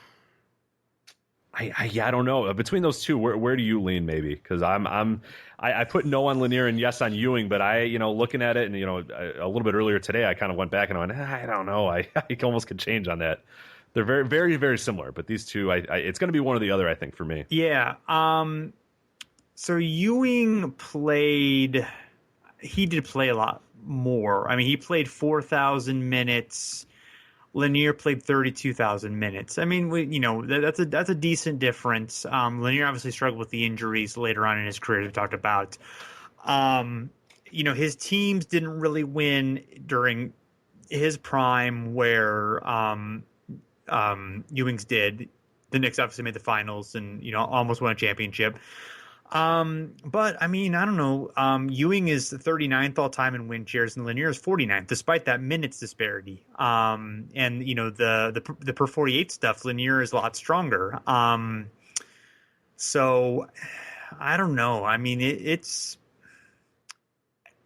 [SPEAKER 8] I don't know. Between those two, where do you lean maybe? Because I put no on Lanier and yes on Ewing, but looking at it and a little bit earlier today, I kind of went back and I went, I don't know. I almost could change on that. They're very, very, very similar, but these two, it's going to be one or the other, I think, for me.
[SPEAKER 7] Yeah. So Ewing he did play a lot more. I mean, he played 4,000 minutes. Lanier played 32,000 minutes. I mean, that's a decent difference. Lanier obviously struggled with the injuries later on in his career, as we talked about. His teams didn't really win during his prime, where Ewing's did. The Knicks obviously made the finals and almost won a championship. But I mean, I don't know. Ewing is the 39th all time in win shares, and Lanier is 49th, despite that minutes disparity. And the per 48 stuff, Lanier is a lot stronger. So I don't know. I mean,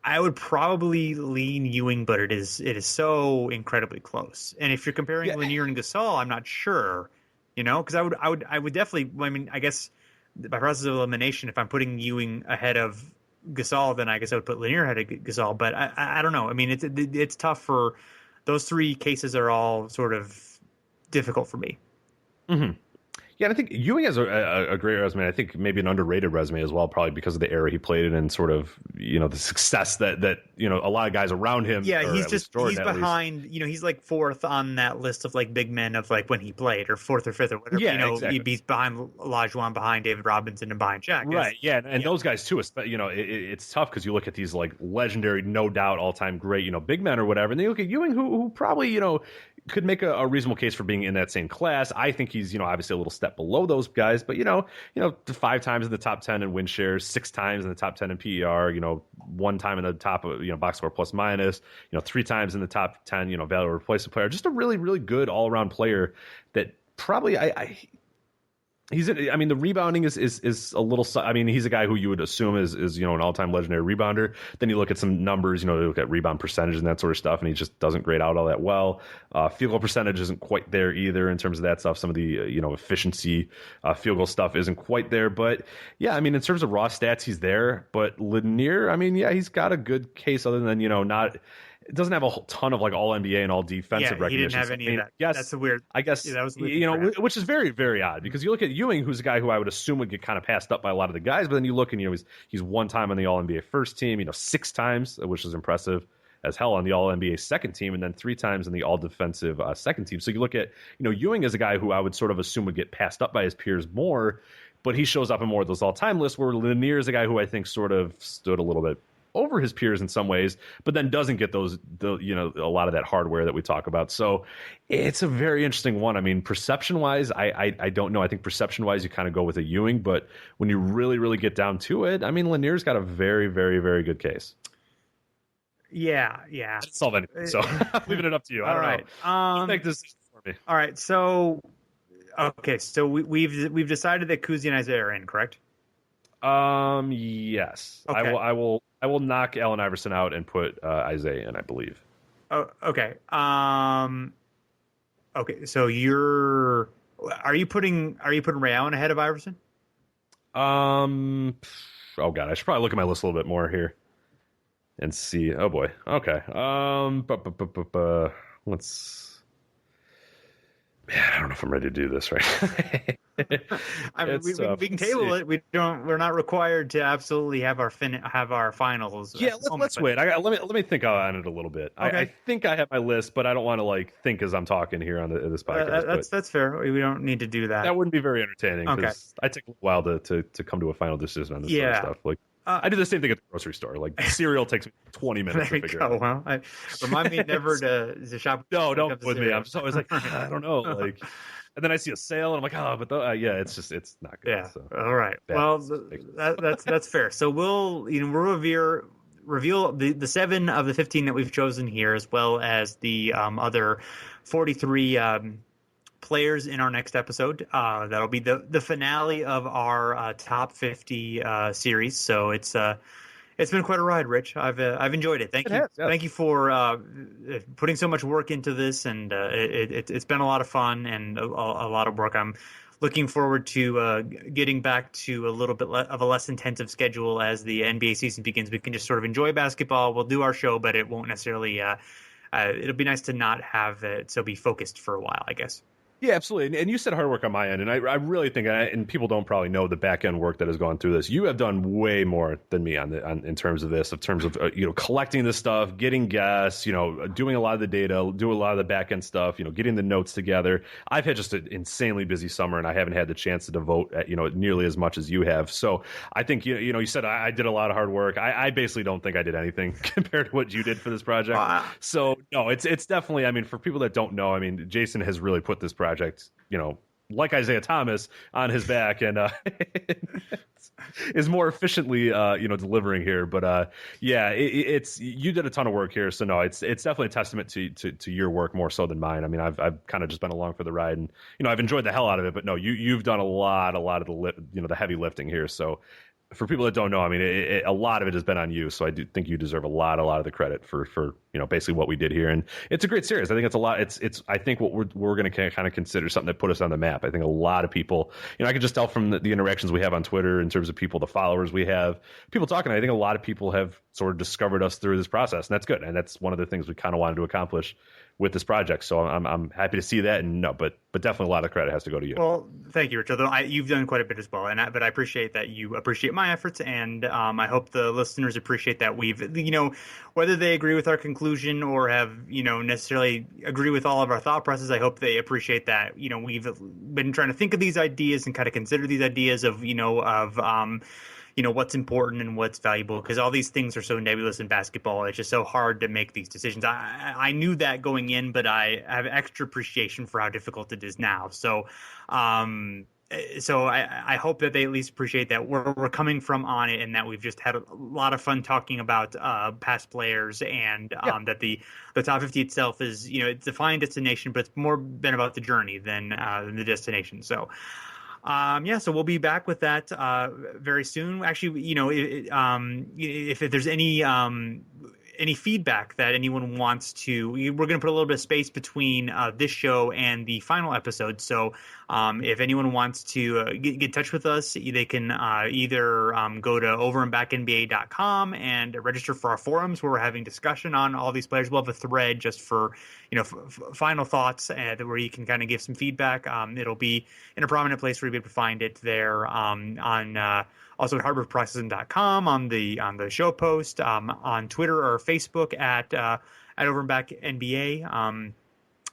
[SPEAKER 7] I would probably lean Ewing, but it is so incredibly close. And if you're comparing Lanier and Gasol, I'm not sure. Because I would definitely. I mean, I guess. By process of elimination, if I'm putting Ewing ahead of Gasol, then I guess I would put Lanier ahead of Gasol. But I don't know. I mean, it's tough for those three cases are all sort of difficult for me. Mm-hmm.
[SPEAKER 8] Yeah, and I think Ewing has a great resume. I think maybe an underrated resume as well, probably because of the era he played in and sort of, the success that a lot of guys around him.
[SPEAKER 7] Yeah, he's behind, he's like fourth on that list of big men of when he played, or fourth or fifth or whatever.
[SPEAKER 8] Yeah, exactly.
[SPEAKER 7] He's behind Olajuwon, behind David Robinson, and behind Shaq.
[SPEAKER 8] Right, yeah, and those guys too, it's tough because you look at these legendary, no doubt, all-time great, big men or whatever, and then you look at Ewing who probably, could make a reasonable case for being in that same class. I think he's, obviously a little step below those guys, but 5 times in the top 10 in win shares, 6 times in the top 10 in PER, 1 time in the top of, box score plus minus, 3 times in the top 10, value replacement player. Just a really, really good all around player that probably the rebounding is a little. I mean, he's a guy who you would assume is an all-time legendary rebounder. Then you look at some numbers, you look at rebound percentage and that sort of stuff, and he just doesn't grade out all that well. Field goal percentage isn't quite there either in terms of that stuff. Some of the efficiency field goal stuff isn't quite there. But yeah, I mean, in terms of raw stats, he's there. But Lanier, I mean, yeah, he's got a good case other than not. It doesn't have a whole ton of all NBA and all defensive recognition.
[SPEAKER 7] He didn't have any of that. Yes, that's a weird.
[SPEAKER 8] I guess that was which is very, very odd because you look at Ewing, who's a guy who I would assume would get kind of passed up by a lot of the guys, but then you look and he's 1 time on the All NBA first team, 6 times, which is impressive as hell, on the All NBA second team, and then 3 times in the All Defensive second team. So you look at Ewing as a guy who I would sort of assume would get passed up by his peers more, but he shows up in more of those all time lists. Where Lanier is a guy who I think sort of stood a little bit over his peers in some ways, but then doesn't get a lot of that hardware that we talk about. So it's a very interesting one. I mean, perception wise, I don't know. I think perception wise, you kind of go with a Ewing, but when you really, really get down to it, I mean, Lanier's got a very, very, very good case.
[SPEAKER 7] Yeah.
[SPEAKER 8] Doesn't solve anything, so I'm leaving it up to you. I don't know. Make this for me.
[SPEAKER 7] All right. So, okay. So we've decided that Cousy and Isiah are in, correct?
[SPEAKER 8] Yes.
[SPEAKER 7] Okay.
[SPEAKER 8] I will knock Allen Iverson out and put Isiah in, I believe.
[SPEAKER 7] Oh, okay. Okay. So are you putting Ray Allen ahead of Iverson?
[SPEAKER 8] Oh God, I should probably look at my list a little bit more here and see. Oh boy. Okay. Let's. Man, I don't know if I'm ready to do this right.
[SPEAKER 7] I mean, we can table it. We're not required to absolutely have our finals.
[SPEAKER 8] Yeah, let's wait. Let me think on it a little bit. Okay. I think I have my list, but I don't want to think as I'm talking here on this podcast.
[SPEAKER 7] That's fair. We don't need to do that.
[SPEAKER 8] That wouldn't be very entertaining.
[SPEAKER 7] Okay.
[SPEAKER 8] I take a while to come to a final decision on this sort of stuff. I do the same thing at the grocery store. Cereal takes me 20 minutes to figure out.
[SPEAKER 7] Well, remind me never to shop.
[SPEAKER 8] No, don't with me. I'm just always I don't know. And then I see a sale, and I'm like, it's not good.
[SPEAKER 7] Yeah.
[SPEAKER 8] So.
[SPEAKER 7] All right. Well, that's fair. So we'll reveal the 7 of the 15 that we've chosen here, as well as the other 43 players in our next episode. That'll be the finale of our top 50 series. So it's been quite a ride, Rich. I've enjoyed it. Thank you. Thank you for putting so much work into this, and it's been a lot of fun and a lot of work. I'm looking forward to getting back to a little bit of a less intensive schedule as the NBA season begins. We can just sort of enjoy basketball. We'll do our show, but it won't necessarily. It'll be nice to not have it so be focused for a while, I guess.
[SPEAKER 8] Yeah, absolutely. And you said hard work on my end, and I really think, and people don't probably know the back end work that has gone through this. You have done way more than me in terms of this, collecting this stuff, getting guests, doing a lot of the data, doing a lot of the back end stuff, getting the notes together. I've had just an insanely busy summer, and I haven't had the chance to devote nearly as much as you have. So I think you said I did a lot of hard work. I basically don't think I did anything compared to what you did for this project. So no, it's definitely. I mean, for people that don't know, I mean, Jason has really put this project, like Isiah Thomas, on his back, and is more efficiently, delivering here. But it's you did a ton of work here, so no, it's definitely a testament to your work more so than mine. I mean, I've kind of just been along for the ride, and I've enjoyed the hell out of it. But no, you've done a lot of the heavy lifting here. So for people that don't know, I mean, a lot of it has been on you. So I do think you deserve a lot of the credit for basically what we did here. And it's a great series. I think it's a lot. It's I think what we're going to kind of consider something that put us on the map. I think a lot of people, I can just tell from the interactions we have on Twitter in terms of people, the followers we have, people talking. I think a lot of people have sort of discovered us through this process, and that's good. And that's one of the things we kind of wanted to accomplish with this project. So I'm happy to see that. And no, but definitely a lot of credit has to go to you.
[SPEAKER 7] Well, thank you, Rich. Although you've done quite a bit as well, but I appreciate that you appreciate my efforts, and I hope the listeners appreciate that we've, whether they agree with our conclusion or have, necessarily agree with all of our thought process, I hope they appreciate that, we've been trying to think of these ideas and kind of consider these ideas of, what's important and what's valuable, because all these things are so nebulous in basketball. It's just so hard to make these decisions. I knew that going in, but I have extra appreciation for how difficult it is now. So, I hope that they at least appreciate that we're coming from on it, and that we've just had a lot of fun talking about past players, and that the top 50 itself is, it's a fine destination, but it's more been about the journey than the destination. So. So we'll be back with that very soon. Actually, if there's any feedback that anyone wants to, we're going to put a little bit of space between this show and the final episode. So if anyone wants to get in touch with us, they can either go to overandbacknba.com and register for our forums where we're having discussion on all these players. We'll have a thread just for, final thoughts where you can kind of give some feedback. It'll be in a prominent place where you'll be able to find it there on also at harborprocessing.com on the show post, on Twitter or Facebook at Over and Back NBA.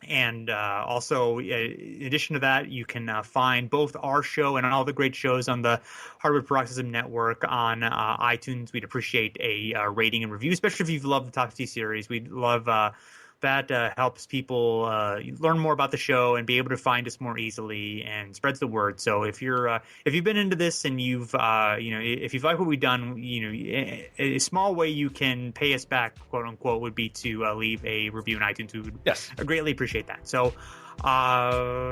[SPEAKER 7] And also, in addition to that, you can find both our show and all the great shows on the Hardwood Paroxysm Network on iTunes. We'd appreciate a rating and review, especially if you've loved the Top 50 series. We'd love that. Helps people learn more about the show and be able to find us more easily, and spreads the word. So if you've been into this and you've if you've liked what we've done, a small way you can pay us back, quote unquote, would be to leave a review in iTunes. We would greatly appreciate that. So,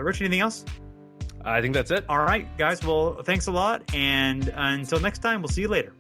[SPEAKER 7] Rich, anything else?
[SPEAKER 8] I think that's it.
[SPEAKER 7] All right, guys. Well, thanks a lot, and until next time, we'll see you later.